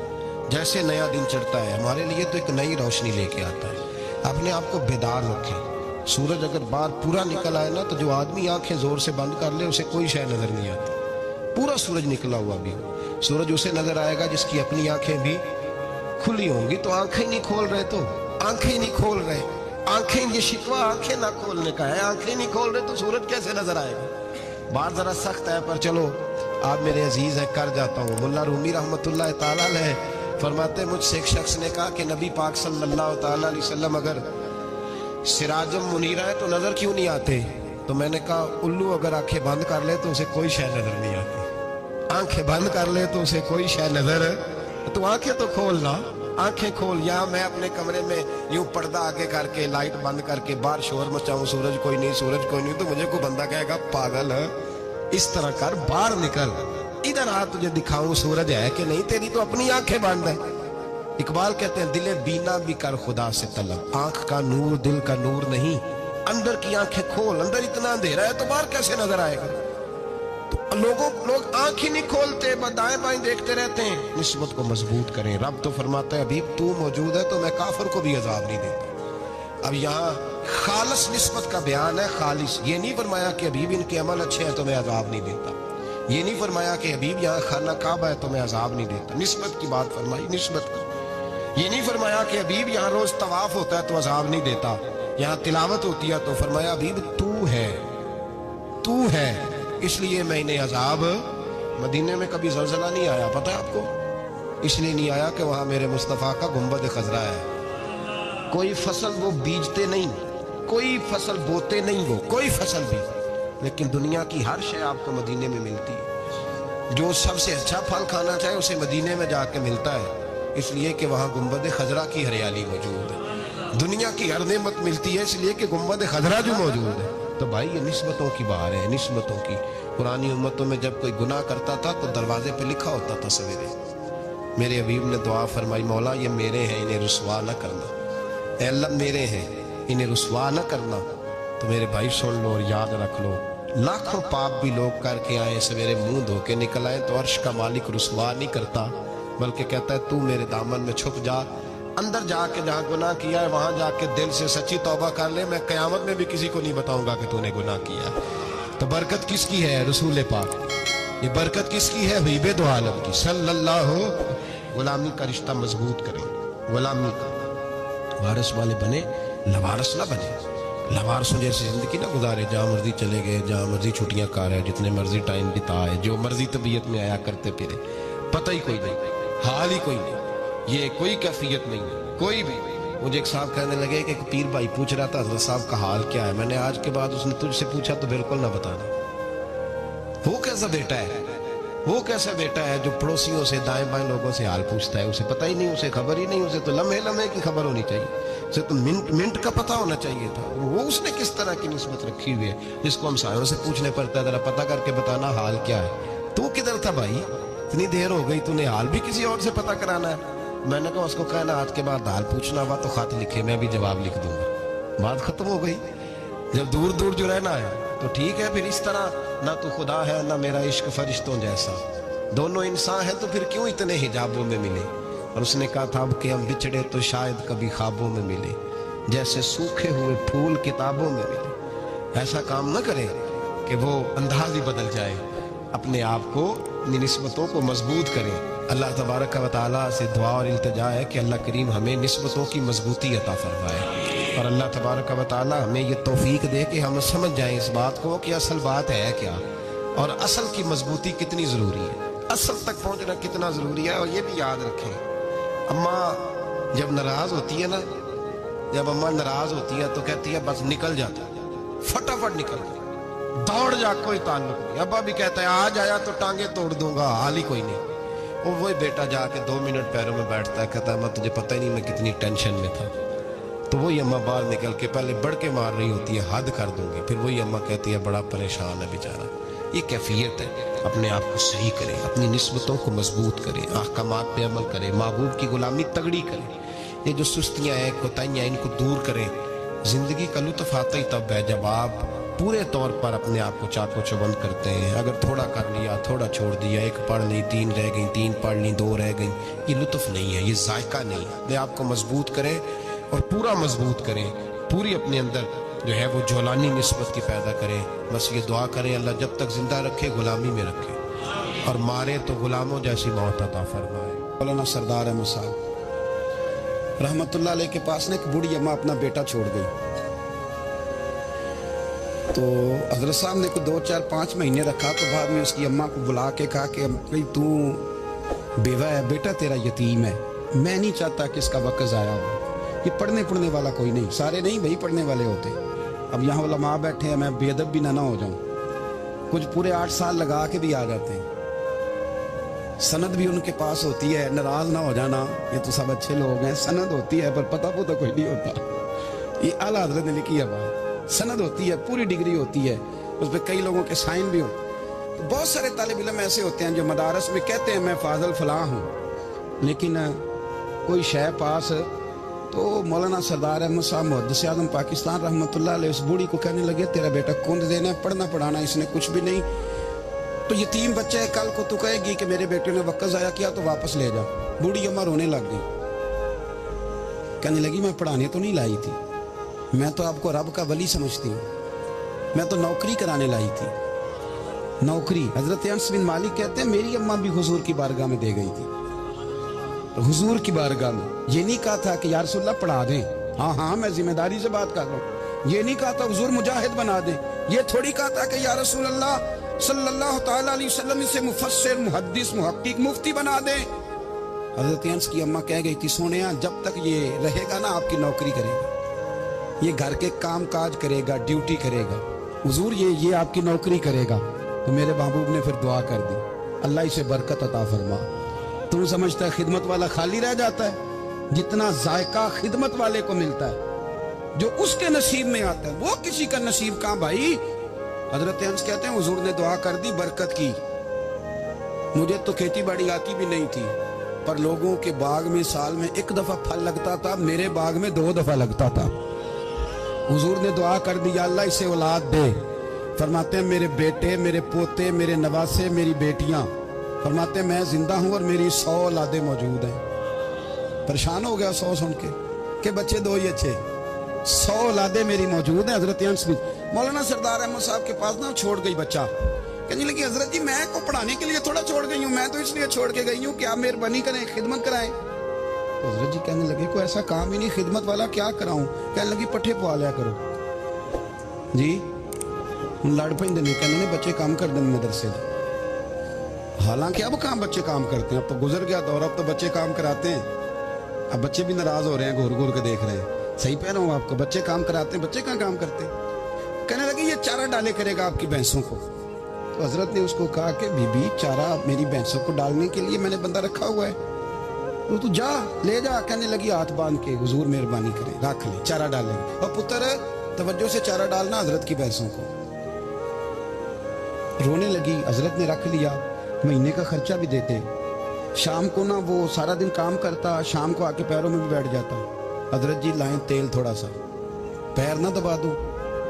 जैसे नया दिन चढ़ता है हमारे लिए तो एक नई रोशनी लेके आता है। अपने आप को बेदार रखें। सूरज अगर बाहर पूरा निकल आए ना तो जो आदमी आंखें जोर से बंद कर ले उसे कोई शय नजर नहीं आती। पूरा सूरज निकला हुआ भी सूरज उसे नजर आएगा जिसकी अपनी आंखें भी खुली होंगी। तो आंखें नहीं खोल रहे, तो आंखें नहीं खोल रहे, आंखें, ये शिकवा आंखें ना खोलने का है। आंखें नहीं खोल रहे तो सूरज कैसे नजर आएगा। बात जरा सख्त है पर चलो आप मेरे अजीज है कर जाता हूँ। मुल्ला रूमी रहमतुल्लाह ताला अलैह फरमाते मुझसे एक शख्स ने कहा कि नबी पाक सल्लल्लाहु ताला अलैहि वसल्लम अगर सिराजम मुनीरा है तो नजर क्यों नहीं आते। तो मैंने कहा उल्लू अगर आंखें बंद कर ले तो उसे कोई शय नजर नहीं आती। आंखें बंद कर ले तो उसे कोई शय नजर, तो आंखें तो खोल ना, आंखें खोल। यहाँ मैं अपने कमरे में यूं पर्दा आगे करके लाइट बंद करके बाहर शोर मचाऊं, सूरज कोई नहीं, सूरज कोई नहीं, तो मुझे कोई बंदा कहेगा पागल है। इस तरह कर, बाहर निकल, इधर आ तुझे दिखाऊं सूरज है कि नहीं। तेरी तो अपनी आंखें बंद है। इकबाल कहते हैं दिले बीना भी कर खुदा से तलब, आंख का नूर दिल का नूर नहीं। अंदर की आंखें खोल, अंदर इतना अंधेरा है तो बाहर कैसे नजर आएगा। तो लोग आंख ही नहीं खोलते, दाएं बाएं देखते रहते हैं। निस्बत को मजबूत करें। रब तो फरमाता है अभी तू मौजूद है तो मैं काफिर को भी अजाब नहीं देता। अब यहाँ खालिस निस्बत का बयान है, खालिस। ये नहीं फरमाया कि हबीब इनके अमल अच्छे हैं तो मैं अजाब नहीं देता। ये नहीं फरमाया कि हबीब यहाँ खाना काबा है तो मैं अजाब नहीं देता। निस्बत की बात फरमाई, निस्बत की। ये नहीं फरमाया कि हबीब यहाँ रोज तवाफ होता है तो अजाब नहीं देता। यहाँ तिलावत होती है तो फरमाया हबीब तू है, तू है, इसलिए मैं इन्हें अजाब। मदीने में कभी ज़लज़ला नहीं आया, पता है आपको? इसलिए नहीं आया कि वहां मेरे मुस्तफ़ा का गुंबद खजरा है। कोई फसल वो बीजते नहीं, कोई फसल बोते नहीं, वो कोई फसल भी, लेकिन दुनिया की हर शय आपको मदीने में मिलती है। जो सबसे अच्छा फल खाना चाहे उसे मदीने में जाके मिलता है, इसलिए कि वहां गुंबद खजरा की हरियाली मौजूद है। दुनिया की हर नेमत मिलती है इसलिए कि गुंबद खजरा जो मौजूद है। तो भाई ये निस्बतों की बात है, निस्बतों की। पुरानी उम्मतों में जब कोई गुनाह करता था तो दरवाजे पे लिखा होता था सवेरे। मेरे हबीब ने दुआ फरमाई मौला ये मेरे हैं इन्हें रुसवा न करना, ऐ अल्लाह मेरे हैं इन्हें रुसवा न करना। तो मेरे भाई सुन लो और याद रख लो, लाखों पाप भी लोग करके आए, सवेरे मुंह धो के निकल आए तो अर्श का मालिक रुसवा नहीं करता, बल्कि कहता है तू मेरे दामन में छुप जा। अंदर जाके जहाँ गुनाह किया है वहां जाके दिल से सच्ची तौबा कर ले। मैं कयामत में भी किसी को नहीं बताऊंगा कि तूने गुनाह किया। तो बरकत किसकी है? रसूल पाक की। ये बरकत किसकी है? हबीब दो आलम की सल्लल्लाहु। गुलामी का रिश्ता मजबूत करें, गुलामी का वारिस वाले बने, लवारस ना बने। लवारसों जैसी जिंदगी ना गुजारे, जहाँ मर्जी चले गए, जहाँ मर्जी छुट्टियां कार है, जितने मर्जी टाइम बिताए, जो मर्जी तबीयत में आया करते फिरे, पता ही कोई नहीं, हाल ही कोई नहीं, ये कोई कैफियत नहीं है कोई भी। मुझे एक साहब कहने लगे कि एक पीर भाई पूछ रहा था हज़रत साहब का हाल क्या है। मैंने आज के बाद उसने तुझसे पूछा तो बिल्कुल ना बताना। वो कैसा बेटा है, वो कैसा बेटा है जो पड़ोसियों से दाएं बाएं लोगों से हाल पूछता है, उसे पता ही नहीं, उसे खबर ही नहीं, उसे तो लम्हे लम्हे की खबर होनी चाहिए, उसे तो मिनट मिनट का पता होना चाहिए था। वो उसने किस तरह की निस्बत रखी हुई है जिसको हम सायों से पूछने पड़ता है जरा पता करके बताना हाल क्या है। तू किधर था भाई, इतनी देर हो गई, तूने हाल भी किसी और से पता कराना है। मैंने कहा उसको कहना आज के बाद हाल पूछना हुआ तो खत लिखे, मैं भी जवाब लिख दूंगा, बात खत्म हो गई। जब दूर दूर जो रहना है तो ठीक है, फिर इस तरह ना तो खुदा है ना मेरा इश्क फरिश्तों जैसा, दोनों इंसान है तो फिर क्यों इतने हिजाबों में मिले। और उसने कहा था अब कि हम बिछड़े तो शायद कभी ख्वाबों में मिले, जैसे सूखे हुए फूल किताबों में मिले। ऐसा काम न करें कि वो अंदाज ही बदल जाए। अपने आप को, निस्बतों को मजबूत करें। अल्लाह तबारक व तआला से दुआ और इल्तिजा है कि अल्लाह करीम हमें निस्बतों की मजबूती अता फरमाए, और अल्लाह तबारक व तआला हमें ये तौफीक दे कि हम समझ जाएं इस बात को कि असल बात है क्या, और असल की मजबूती कितनी ज़रूरी है, असल तक पहुँचना कितना ज़रूरी है। और ये भी याद रखें, अम्मा जब नाराज़ होती है ना, जब अम्मा नाराज़ होती है तो कहती है बस निकल जाता, फटाफट निकल, दौड़ जा, कोई ताल्लुक नहीं। अब्बा भी कहता है आज आया तो टांगे तोड़ दूंगा, हाल ही कोई नहीं। वो वही बेटा जाके 2 मिनट पैरों में बैठता है, कहता है अम्मा तुझे पता ही नहीं मैं कितनी टेंशन में था। तो वही अम्मा बाहर निकल के पहले बढ़ के मार रही होती है, हद कर दूंगी, फिर वही अम्मा कहती है बड़ा परेशान है बेचारा। ये कैफियत है, अपने आप को सही करें, अपनी निस्बतों को मजबूत करें, अहकामात पे अमल करें, महबूब की गुलामी तगड़ी करें। ये जो सुस्तियाँ हैं, कोताहियाँ, इनको दूर करें। जिंदगी का लुत्फ आता ही तब है जब आप पूरे तौर पर अपने आप को चाको चौबंद करते हैं। अगर थोड़ा कर लिया, थोड़ा छोड़ दिया, 1 पढ़ ली, 3 रह गई, 3 पढ़ ली, 2 रह गई, ये लुत्फ नहीं है, ये जायका नहीं है। अपने आप को मजबूत करें और पूरा मजबूत करें, पूरी अपने अंदर जो है वो जौलानी निस्बत की पैदा करें। बस ये दुआ करें अल्लाह जब तक जिंदा रखे गुलामी में रखे, और मारे तो गुलामों जैसी मौत अता फरमाए। मौलाना सरदार अहमद साहब रहमतुल्लाह अलैह के पास ना एक बूढ़ी अम्मा अपना बेटा छोड़ गई। तो हजरत साहब ने को 2, 4, 5 महीने रखा। तो बाद में उसकी अम्मा को बुला के कहा कि भाई तू बेवा है, बेटा तेरा यतीम है, मैं नहीं चाहता कि इसका वक्त ज़ाया हो। ये पढ़ने वाला कोई नहीं, सारे नहीं भाई पढ़ने वाले होते। अब यहाँ उलमा बैठे हैं, मैं बेअदब भी ना हो जाऊँ। कुछ पूरे 8 साल लगा के भी आ जाते हैं, सनद भी उनके पास होती है। नाराज ना हो जाना, ये तो सब अच्छे लोग हैं, सनद होती है पर पता पुता कोई नहीं होता। ये आला हज़रत ने लिखी है बात, सनद होती है, पूरी डिग्री होती है, उस पर कई लोगों के साइन भी हो। तो बहुत सारे तालिब इल्म ऐसे होते हैं जो मदारस में कहते हैं मैं फाजल फलां हूँ, लेकिन कोई शय पास। तो मौलाना सरदार अहमद साहब मुहद्दिस आज़म पाकिस्तान रहमतुल्लाह अलैह उस बूढ़ी को कहने लगे तेरा बेटा कुंद देना है, पढ़ना पढ़ाना इसने कुछ भी नहीं, तो यतीम बच्चा है, कल को तू कहेगी कि मेरे बेटे ने वक्त ज़ाया किया तो वापस ले जा। बूढ़ी अम्मा रोने लग गई, कहने लगी मैं पढ़ाने तो नहीं लाई थी, मैं तो आपको रब का वली समझती हूँ, मैं तो नौकरी कराने लाई थी, नौकरी। हजरत अनस बिन मालिक कहते हैं मेरी अम्मा भी हुजूर की बारगाह में दे गई थी, हुजूर की बारगाह में। ये नहीं कहा था कि या रसूलल्लाह पढ़ा दें, हाँ हाँ मैं जिम्मेदारी से बात कर रहा हूँ। ये नहीं कहा था हुजूर मुजाहिद बना दें, ये थोड़ी कहा था कि या रसूलल्लाह सल्लल्लाहु तआला अलैहि वसल्लम से मुफस्सिर, मुहद्दिस, मुहक्किक, मुफ्ती बना दें। हजरत अनस की अम्मा कह गई थी सोनिया जब तक ये रहेगा ना आपकी नौकरी करेगा, ये घर के काम काज करेगा, ड्यूटी करेगा, हुजूर ये आपकी नौकरी करेगा। तो मेरे महबूब ने फिर दुआ कर दी, अल्लाह इसे बरकत अता फरमा। तू समझता है खिदमत वाला खाली रह जाता है? जितना जायका खिदमत वाले को मिलता है, जो उसके नसीब में आता है, वो किसी का नसीब कहाँ भाई। हजरत अनस कहते हैं हुजूर ने दुआ कर दी, बरकत की। मुझे तो खेती बाड़ी आती भी नहीं थी, पर लोगों के बाग में साल में 1 दफा फल लगता था, मेरे बाग में 2 दफा लगता था। हुजूर ने दुआ कर दी अल्लाह इसे औलाद दे। फरमाते हैं मेरे बेटे, मेरे पोते, मेरे नवासे, मेरी बेटियां, फरमाते हैं मैं जिंदा हूं और मेरी 100 औलादे मौजूद हैं। परेशान हो गया 100 सुन के बच्चे 2 ही अच्छे, 100 औलादे मेरी मौजूद हैं। हजरत अनस भी मौलाना सरदार अहमद साहब के पास ना छोड़ गई बच्चा, कहने लगी हजरत जी मैं को पढ़ाने के लिए थोड़ा छोड़ गई हूँ, मैं तो इसलिए छोड़ के गई हूँ कि आप मेहरबानी करें, खिदमत कराएं। तो हजरत जी कहने लगे कोई ऐसा काम ही नहीं, खिदमत वाला क्या कराऊं। कहने लगी पट्ठे पवा लिया करो जी। हम लड़ पेंदे ने, कहने बच्चे काम कर दें मदरसे। हालांकि अब कहाँ बच्चे काम करते हैं, अब तो गुजर गया दौर, अब तो बच्चे काम कराते हैं। अब बच्चे भी नाराज हो रहे हैं, घूर घूर के देख रहे हैं। सही कह रहा हूँ आपको, बच्चे काम कराते हैं, बच्चे कहाँ काम करते हैं। कहने लगे ये चारा डाले करेगा आपकी भैंसों को। तो हजरत ने उसको कहा कि बीबी चारा मेरी भैंसों को डालने के लिए मैंने बंदा रखा हुआ है, तो तू जा ले जा। कहने लगी हाथ बांध के हुजूर मेहरबानी करें रख ले, चारा डालेंगे। और पुत्र तवज्जो से चारा डालना हजरत की भैंसों को। रोने लगी, हजरत ने रख लिया, महीने का खर्चा भी देते। शाम को ना वो सारा दिन काम करता, शाम को आके पैरों में भी बैठ जाता। हजरत जी लाएं तेल थोड़ा सा, पैर ना दबा दो।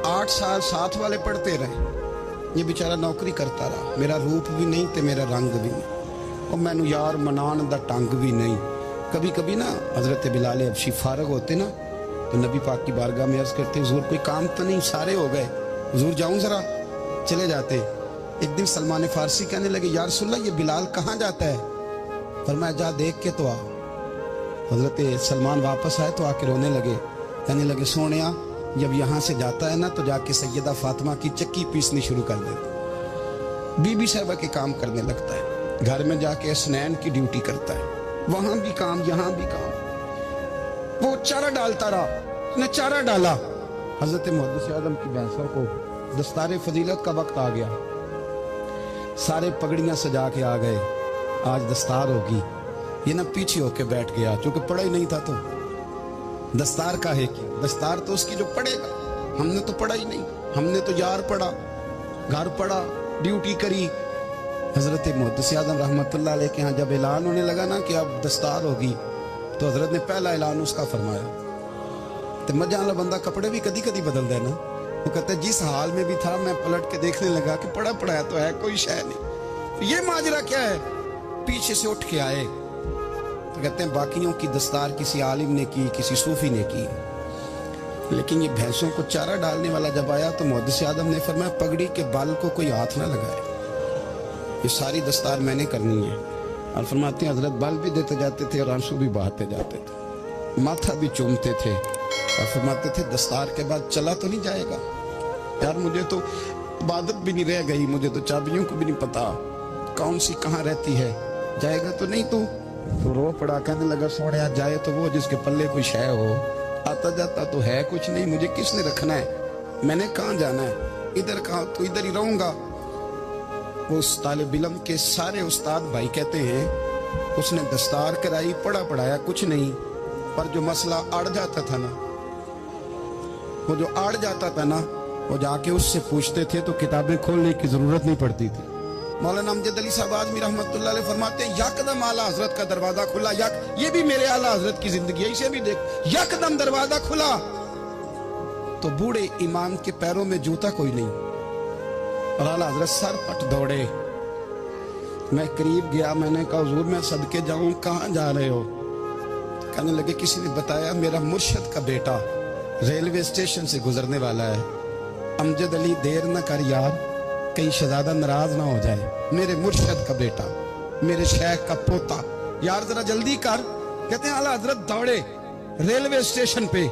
8 साल साथ वाले पढ़ते रहे, ये बेचारा नौकरी करता रहा। मेरा रूप भी नहीं ते मेरा रंग भी नहीं, और मैनू यार मनान दा टंग भी नहीं। कभी कभी ना हजरत बिलाल हबशी फारग होते ना, तो नबी पाक की बारगाह में अर्ज करते हुजूर कोई काम तो नहीं, सारे हो गए, हुजूर जाऊं जरा, चले जाते। एक दिन सलमान फारसी कहने लगे या रसूलल्लाह ये बिलाल कहाँ जाता है। फरमाया जा देख के तो आ। हजरत सलमान वापस आए तो आके रोने लगे, कहने लगे सोनिया जब यहाँ से जाता है ना तो जाके सैयदा फातिमा की चक्की पीसनी शुरू कर देता, बीबी साहबा के काम करने लगता है, घर में जाके स्नैन की ड्यूटी करता है, वहां भी काम यहाँ भी काम। वो चारा डालता रहा, उसने चारा डाला, हजरत मुहद्दिस आज़म की भैंसों को दस्तार फजीलत का वक्त आ गया, सारे पगड़ियां सजा के आ गए, आज दस्तार होगी। ये ना पीछे होके बैठ गया, क्योंकि पढ़ा ही नहीं था। तो दस्तार का है कि दस्तार तो उसकी जो पढ़ेगा, हमने तो पढ़ा ही नहीं, हमने तो यार पढ़ा, घर पढ़ा, ड्यूटी करी। हजरत मुहद्दिस आज़म रहमतुल्लाह अलैह के यहाँ जब ऐलान होने लगा ना कि अब दस्तार होगी, तो हजरत ने पहला ऐलान उसका फरमाया। तो मजा वाला बंदा कपड़े भी कदी कदी बदल देना। वो कहते जिस हाल में भी था, मैं पलट के देखने लगा कि पड़ा पड़ा तो है, कोई शय नहीं, ये माजरा क्या है। पीछे से उठ के आए तो कहते हैं बाकियों की दस्तार किसी आलिम ने की, किसी सूफी ने की, लेकिन ये भैंसों को चारा डालने वाला जब आया तो मुहद्दिस आज़म ने फरमाया पगड़ी के बाल को कोई हाथ ना लगाए, ये सारी दस्तार मैंने करनी है। और फरमाते हैं हजरत बाल भी देते जाते थे और आंसू भी बहाते जाते थे, माथा भी चूमते थे और फरमाते थे दस्तार के बाद चला तो नहीं जाएगा यार, मुझे तो इबादत भी नहीं रह गई, मुझे तो चाबियों को भी नहीं पता कौन सी कहाँ रहती है, जाएगा तो नहीं तू। तो रो पड़ा, कहने लगा सोने जाए तो वो जिसके पल्ले कोई शय हो, आता जाता तो है कुछ नहीं, मुझे किसने रखना है, मैंने कहाँ जाना है, इधर कहाँ, तो इधर ही रहूंगा। वो उस तालिब इल्म के सारे उस्ताद भाई कहते हैं उसने दस्तार कराई, पढ़ा पढ़ाया कुछ नहीं, पर जो मसला अड़ जाता था ना, वो जो अड़ जाता था ना, वो जाके उससे पूछते थे तो किताबें खोलने की जरूरत नहीं पड़ती थी। मौलाना अमजद अली साहब आज़मी रहमतुल्लाह अलैह फरमाते हैं यकदम आला हजरत का दरवाजा खुला, ये भी मेरे आला हजरत की जिंदगी है, इसे भी देख, यकदम दरवाजा खुला तो बूढ़े इमाम के पैरों में जूता कोई नहीं, और आला हजरत सर पट दौड़े। मैं करीब गया, मैंने कहा हुजूर मैं सदके जाऊं, कहाँ जा रहे हो? कहने लगे किसी ने बताया मेरा मुर्शिद का बेटा रेलवे स्टेशन से गुजरने वाला है, अमजद अली देर न कर यार, कहीं शहजादा नाराज ना हो जाए, मेरे मुर्शिद का बेटा, मेरे शेख का पोता, यार जरा जल्दी कर। कहते हैं आला हजरत दौड़े रेलवे स्टेशन पे,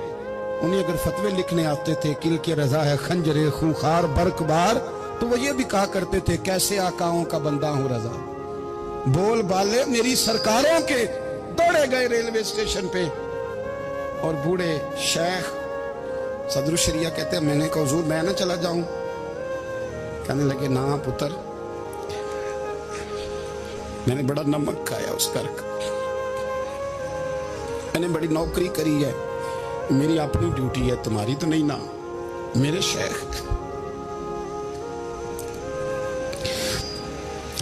उन्हें अगर फतवे लिखने आते थे किल के रजा है खंजरे खूंखार बरकबार, तो वो ये भी कहा करते थे कैसे आकाओं का बंदा हूं रजा, बोल बाले मेरी सरकारों के। दौड़े गए रेलवे स्टेशन पे, और बूढ़े शेख सदरुल शरिया कहते हैं मैंने कहा हुजूर मैं ना चला जाऊं? कहने लगे ना पुत्र, मैंने बड़ा नमक खाया उस घर का, मैंने बड़ी नौकरी करी है, मेरी अपनी ड्यूटी है, तुम्हारी तो नहीं ना। मेरे शेख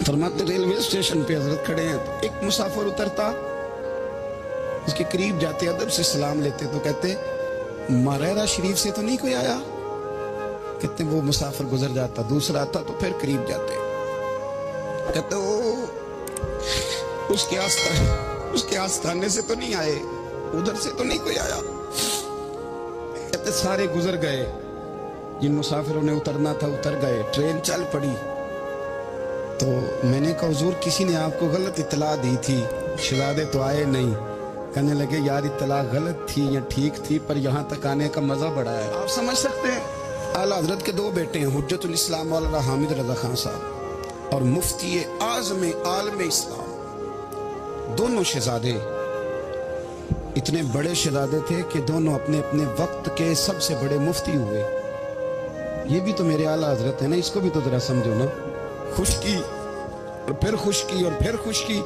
फरमाते रेलवे स्टेशन पे हजरत खड़े हैं, तो एक मुसाफिर उतरता, उसके करीब जाते अदब से सलाम लेते तो कहते मारेरा शरीफ से तो नहीं कोई आया? कहते वो मुसाफिर गुजर जाता, दूसरा आता तो फिर करीब जाते, कहते उसके आस्थाने से तो नहीं आए, उधर से तो नहीं कोई आया। कहते सारे गुजर गए, जिन मुसाफिरों ने उतरना था उतर गए, ट्रेन चल पड़ी। तो मैंने कहा हुजूर किसी ने आपको गलत इत्तला दी थी, शहजादे तो आए नहीं। कहने लगे यार इत्तला गलत थी या ठीक थी, पर यहाँ तक आने का मजा बड़ा है। आप समझ सकते हैं आला हजरत के दो बेटे हैं, हुज्जतुल इस्लाम मौलाना हामिद रजा खान साहब और मुफ्ती आज़म आलम इस्लाम, दोनों शहजादे इतने बड़े शहजादे थे कि दोनों अपने अपने वक्त के सबसे बड़े मुफ्ती हुए। ये भी तो मेरे आला हजरत है ना, इसको भी तो जरा समझो ना। खुशकी और फिर खुशकी और फिर खुशकी।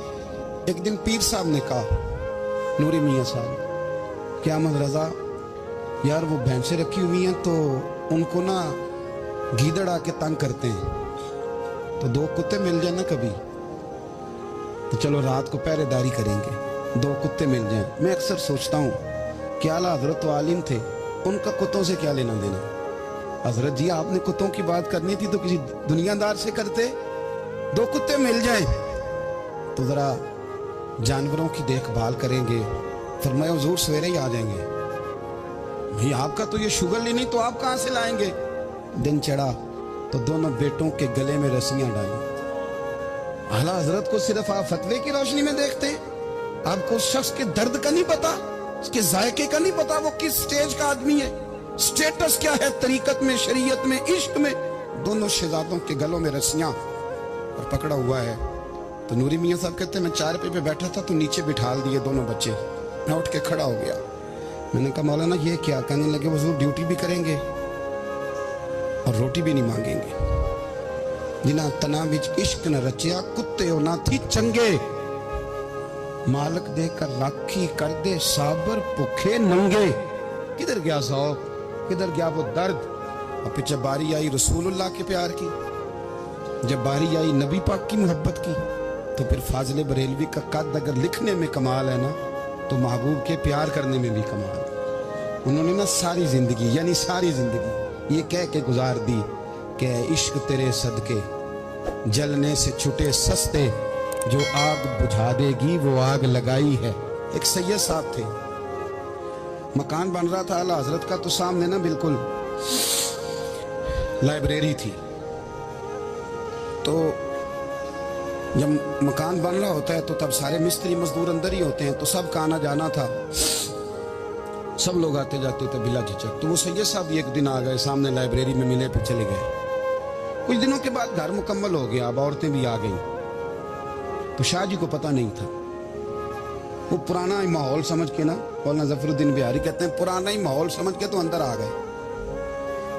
एक दिन पीर साहब ने कहा नूरी मियाँ साहब क्या अहमद रजा यार वो भैंसें रखी हुई हैं तो उनको ना गीदड़ आके तंग करते हैं, तो दो कुत्ते मिल जाए ना कभी, तो चलो रात को पहरेदारी करेंगे, दो कुत्ते मिल जाएं। मैं अक्सर सोचता हूँ कि आला हजरत तो आलिम थे, उनका कुत्तों से क्या लेना देना। हजरत जी आपने कुत्तों की बात करनी थी तो किसी दुनियादार से करते, दो कुत्ते मिल जाएं तो जरा जानवरों की देखभाल करेंगे। फरमाया हुजूर सवेरे ही आ जाएंगे। भाई आपका तो ये शुगर ली नहीं तो आप कहां से लाएंगे? दिन चढ़ा तो दोनों बेटों के गले में रस्सियां डाली। आला हजरत को सिर्फ आप फतवे की रोशनी में देखते हैं, आपको उस शख्स के दर्द का नहीं पता, उसके जायके का नहीं पता, वो किस स्टेज का आदमी है, स्टेटस क्या है तरीकत में, शरीयत में, इश्क में। दोनों शहजादों के गलों में रस्सियां और पकड़ा हुआ है। तो नूरी मियाँ साहब कहते मैं चारपाई पे बैठा था तो नीचे बिठाल दिए दोनों बच्चे, मैं उठ के खड़ा हो गया। मैंने कहा मौलाना ये क्या? कहने लगे हुजूर ड्यूटी भी करेंगे। اور روٹی بھی نہیں مانگیں گے. جنہاں تنا وچ عشق نہ رچیا کتے او نہ تھی چنگے. مالک دے کر راکھی کر دے صابر بھوکے ننگے. کدھر گیا ذوق, کدھر گیا وہ درد؟ اور پھر جب باری آئی رسول اللہ کے پیار کی, جب باری آئی نبی پاک کی محبت کی, تو پھر فاضل بریلوی کا قد اگر لکھنے میں کمال ہے نا, تو محبوب کے پیار کرنے میں بھی کمال. انہوں نے نا ساری زندگی, یعنی ساری زندگی یہ کہہ کے گزار دی کہ عشق تیرے صدقے جلنے سے چھٹے سستے, جو آگ بجھا دے گی وہ آگ لگائی ہے. ایک سید صاحب تھے, مکان بن رہا تھا اعلیٰ حضرت کا, تو سامنے نا بالکل لائبریری تھی. تو جب مکان بن رہا ہوتا ہے تو تب سارے مستری مزدور اندر ہی ہوتے ہیں, تو سب کا آنا جانا تھا, سب لوگ آتے جاتے تھے بلا جھجک. تو وہ سید صاحب ایک دن آ گئے, سامنے لائبریری میں ملے, پھر چلے گئے. کچھ دنوں کے بعد گھر مکمل ہو گیا, اب عورتیں بھی آ گئیں. تو شاہ جی کو پتہ نہیں تھا. وہ پرانا ہی ماحول سمجھ کے نا, مولانا ظفر الدین بہاری کہتے ہیں پرانا ہی ماحول سمجھ کے تو اندر آ گئے.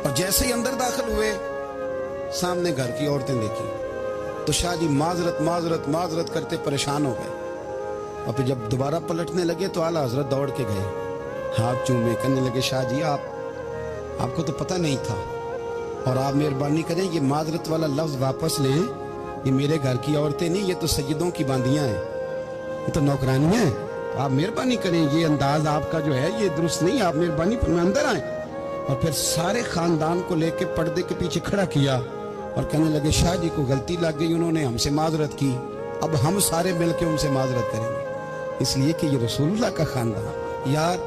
اور جیسے ہی اندر داخل ہوئے, سامنے گھر کی عورتیں دیکھی, تو شاہ جی معذرت معذرت معذرت کرتے پریشان ہو گئے. اور پھر جب دوبارہ پلٹنے لگے تو اعلیٰ حضرت دوڑ کے گئے, ہاتھ چومے, کہنے لگے شاہ جی آپ کو تو پتہ نہیں تھا, اور آپ مہربانی کریں یہ معذرت والا لفظ واپس لیں. یہ میرے گھر کی عورتیں نہیں, یہ تو سیدوں کی باندیاں ہیں, یہ تو نوکرانیاں ہیں. آپ مہربانی کریں, یہ انداز آپ کا جو ہے یہ درست نہیں, آپ مہربانی فرمائیں اندر آئیں. اور پھر سارے خاندان کو لے کے پردے کے پیچھے کھڑا کیا اور کہنے لگے شاہ جی کو غلطی لگ گئی, انہوں نے ہم سے معذرت کی, اب ہم سارے مل کے ان سے معذرت کریں گے, اس لیے کہ یہ رسول اللہ کا خاندان. یار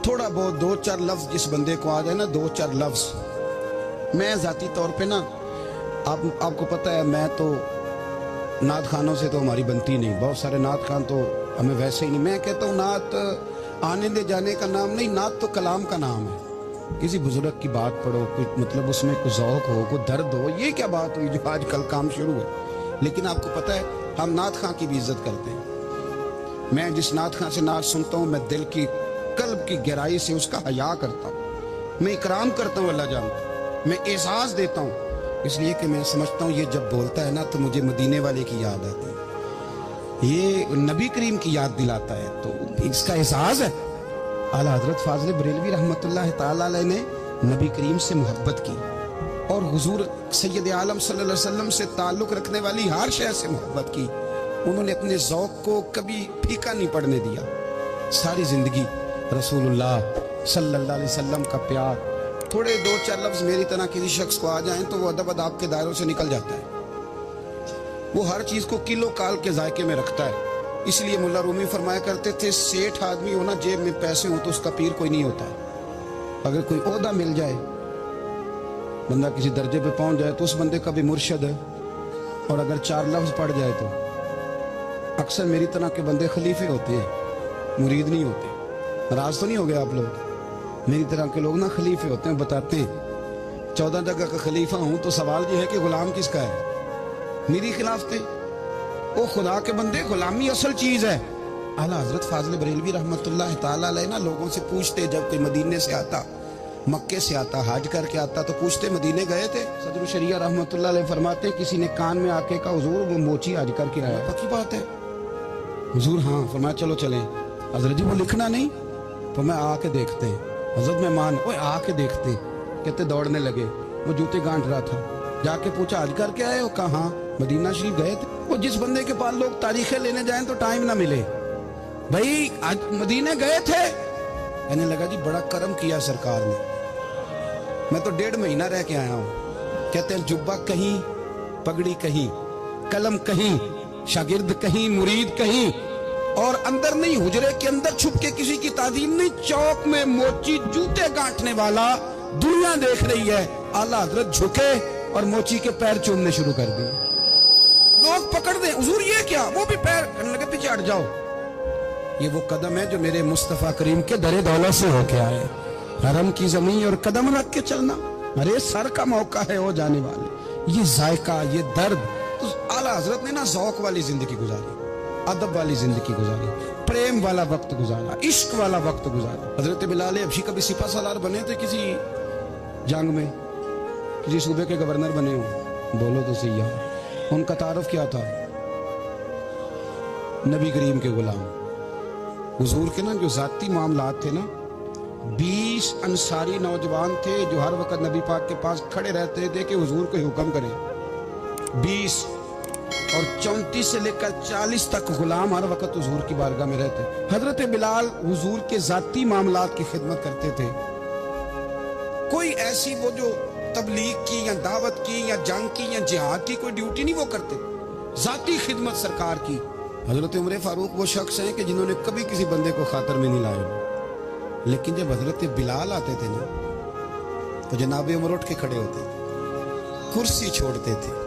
تھوڑا بہت دو چار لفظ جس بندے کو آ جائے نا, دو چار لفظ. میں ذاتی طور پہ نا, آپ کو پتہ ہے میں تو نعت خانوں سے تو ہماری بنتی نہیں, بہت سارے نعت خان تو ہمیں ویسے ہی نہیں. میں کہتا ہوں نعت آنے دے جانے کا نام نہیں, نعت تو کلام کا نام ہے. کسی بزرگ کی بات پڑھو, کچھ مطلب اس میں کوئی ذوق ہو, کوئی درد ہو, یہ کیا بات ہوئی جو آج کل کام شروع ہے. لیکن آپ کو پتہ ہے ہم نعت خان کی بھی عزت کرتے ہیں. میں جس نعت خان سے نعت سنتا ہوں, میں دل کی قلب کی گہرائی سے اس کا حیا کرتا ہوں, میں اکرام کرتا ہوں, اللہ جانتا ہے, میں اعزاز دیتا ہوں, اس لیے کہ میں سمجھتا ہوں یہ جب بولتا ہے نا تو مجھے مدینے والے کی یاد آتی ہے, یہ نبی کریم کی یاد دلاتا ہے, تو اس کا احساس ہے. اعلیٰ حضرت فاضل بریلوی رحمۃ اللہ تعالی علیہ نے نبی کریم سے محبت کی, اور حضور سید عالم صلی اللہ علیہ وسلم سے تعلق رکھنے والی ہر شے سے محبت کی. انہوں نے اپنے ذوق کو کبھی پھیکا نہیں پڑنے دیا. ساری زندگی رسول اللہ صلی اللہ علیہ وسلم کا پیار. تھوڑے دو چار لفظ میری طرح کسی شخص کو آ جائیں تو وہ ادب اداب کے دائروں سے نکل جاتا ہے. وہ ہر چیز کو کلو کال کے ذائقے میں رکھتا ہے. اس لیے ملا رومی فرمایا کرتے تھے, سیٹھ آدمی ہونا جیب میں پیسے ہوں تو اس کا پیر کوئی نہیں ہوتا. اگر کوئی عہدہ مل جائے, بندہ کسی درجے پہ پہنچ جائے تو اس بندے کا بھی مرشد ہے, اور اگر چار لفظ پڑھ جائے تو اکثر میری طرح کے بندے خلیفے ہوتے ہیں, مرید نہیں ہوتے. ناراض تو نہیں ہو گئے آپ لوگ؟ میری طرح کے لوگ نا خلیفے ہوتے ہیں, بتاتے ہیں 14 جگہ کا خلیفہ ہوں, تو سوال یہ ہے کہ غلام کس کا ہے؟ میری خلاف تھے وہ خدا کے بندے, غلامی اصل چیز ہے. اعلیٰ حضرت فاضل بریلوی رحمۃ اللہ تعالی علیہ نا لوگوں سے پوچھتے, جب کوئی مدینے سے آتا, مکے سے آتا, حج کر کے آتا, تو پوچھتے مدینے گئے تھے؟ صدر الشریعہ رحمۃ اللہ علیہ فرماتے کسی نے کان میں آ کے کہا حضور وہ موچی حج کر کے آیا. پکی بات ہے حضور؟ ہاں. فرمایا چلو چلیں. حضرت جی وہ لکھنا نہیں؟ تو میں آ کے دیکھتے ہیں. حضرت مہمان اوے آ کے دیکھتے, کہتے دوڑنے لگے. وہ جوتے گانٹ رہا تھا, جا کے پوچھا حج کر کے آئے ہو؟ کہا ہاں. مدینہ شریف گئے تھے؟ وہ جس بندے کے پاس لوگ تاریخیں لینے جائیں تو ٹائم نہ ملے, بھائی آج مدینے گئے تھے. کہنے لگا جی بڑا کرم کیا سرکار نے, میں تو 1.5 مہینہ رہ کے آیا ہوں. کہتے ہیں جبہ کہیں, پگڑی کہیں, قلم کہیں, شاگرد کہیں, مرید کہیں, اور اندر نہیں, حجرے کے اندر چھپ کے کسی کی تعظیم نہیں, چوک میں موچی جوتے گانٹنے والا دنیا دیکھ رہی ہے. اعلیٰ حضرت جھکے اور موچی کے پیر چومنے شروع کر دیے. لوگ پکڑ دیں حضور یہ کیا, وہ بھی پیر, کہنے لگے پیچھے ہٹ جاؤ. یہ وہ قدم ہے جو میرے مصطفیٰ کریم کے در دولت سے ہو کے آئے. حرم کی زمین اور قدم رکھ کے چلنا, ارے سر کا موقع ہے ہو جانے والے. یہ ذائقہ, یہ درد. تو اعلیٰ حضرت نے نا ذوق والی زندگی گزاری, ادب والی زندگی گزاری, پریم والا وقت گزارا, عشق والا وقت گزارا. حضرت بلال حبشی کبھی سپہ سالار بنے تھے کسی जंग में किसी सूबे के गवर्नर बने हो, बोलो तो सही यार। उनका तारुफ क्या था? नबी करीम के गुलाम। हुजूर के ना जो जाती मामलात थे ना, 20 अंसारी नौजवान थे जो हर वक्त नबी पाक के पास खड़े रहते थे कि हुजूर को हुक्म करें। 20 और 34 से लेकर 40 तक गुलाम हर वक्त हुजूर की बारगाह में रहते। हजरत बिलाल हुजूर के जाती मामलात की खिदमत करते थे। कोई ऐसी वो जो तबलीग की या दावत की या जंग की या जिहाद की कोई ड्यूटी नहीं वो करते, जाती खिदमत सरकार की। हजरत उमर फारूक वो शख्स हैं कि जिन्होंने कभी किसी बंदे को खातर में नहीं लाया, लेकिन जब हजरत बिलाल आते थे ना तो जनाब उमर उठ के खड़े होते, कुर्सी छोड़ते थे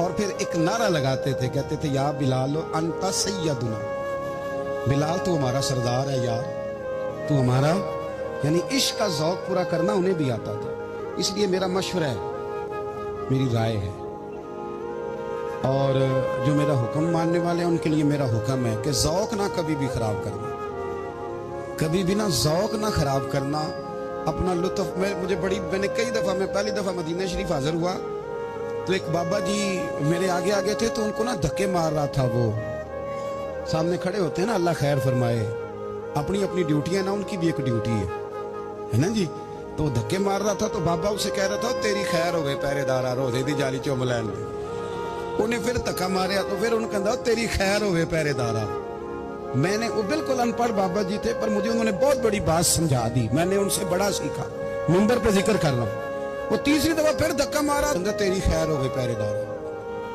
और फिर एक नारा लगाते थे, कहते थे या बिलाल अंता सैयदुना, बिलाल तू हमारा सरदार है यार, तू हमारा। यानी इश्क का ज़ौक़ पूरा करना उन्हें भी आता था। इसलिए मेरा मशवरा है, मेरी राय है, और जो मेरा हुक्म मानने वाले हैं उनके लिए मेरा हुक्म है कि ज़ौक़ ना कभी भी ख़राब करना, कभी भी ना ज़ौक़ ना ख़राब करना, अपना लुत्फ़। मैंने कई दफ़ा, मैं पहली दफ़ा मदीना शरीफ हाज़िर हुआ तो एक बाबा जी मेरे आगे आगे थे, तो उनको ना धक्के मार रहा था। वो सामने खड़े होते हैं ना, अल्लाह खैर फरमाए, अपनी अपनी ड्यूटी है ना, उनकी भी एक ड्यूटी है ना जी। तो धक्के मार रहा था तो बाबा उसे कह रहा था तेरी खैर हो गए पहरेदारा, रोजे दी जाली चुम लैन। उन्हें फिर धक्का मारा तो फिर उन्हें कहता तेरी खैर हो गए पहरेदारा। मैंने, वो बिल्कुल अनपढ़ बाबा जी थे पर मुझे उन्होंने बहुत बड़ी बात समझा दी, मैंने उनसे बड़ा सीखा, मिंबर पे जिक्र कर रहा हूँ। वो तीसरी दफा फिर धक्का मारा, तेरी खैर हो गई पहरेदारा,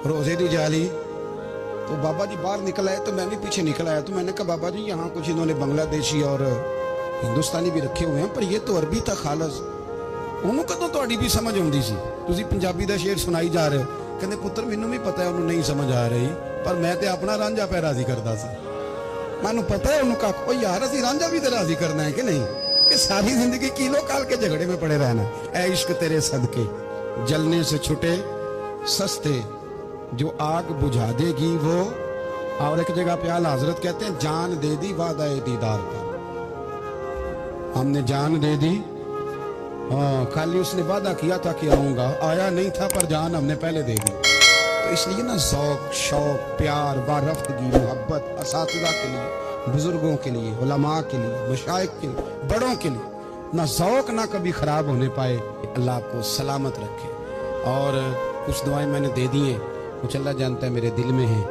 रोजे दी जाली। तो बाबा जी बाहर निकल आए तो मैं भी पीछे निकल आया। तो मैंने कहा बाबा जी यहाँ कुछ इन्होंने बांग्लादेशी और हिंदुस्तानी भी रखे हुए हैं, पर ये तो अरबी था खालस। उन्होंने कदों तो भी समझ आती सी, तुसी पंजाबी का शेर सुनाई जा रहे हो। कहते पुत्र मैनू भी पता है उन्होंने नहीं समझ आ रही, पर मैं तो अपना रांझा पै राजी करता सा। मैनू पता है उन्होंने कहा यार असी रांझा भी तो राजी करना है कि नहीं, कि सारी जिंदगी किलो काल के झगड़े में पड़े रहना। ऐ इश्क तेरे सदके जलने से छुटे सस्ते, जो आग बुझा देगी वो। और एक जगह पे आला हजरत कहते हैं जान दे दी वादा दीदार का, हमने जान दे दी। हाँ, खाली उसने वादा किया था कि आऊंगा, आया नहीं था, पर जान हमने पहले दे दी। तो इसलिए ना ज़ौक़, शौक़, प्यार, वारफ़्तगी, मोहब्बत असातिज़ा के लिए, बुजुर्गों के लिए, उलमा के लिए, मशाइख के लिए, बड़ों के लिए ना ज़ौक़ ना कभी ख़राब होने पाए। अल्लाह आपको सलामत रखे। और कुछ दुआएं मैंने दे दी हैं, कुछ अल्लाह जानता है मेरे दिल में है।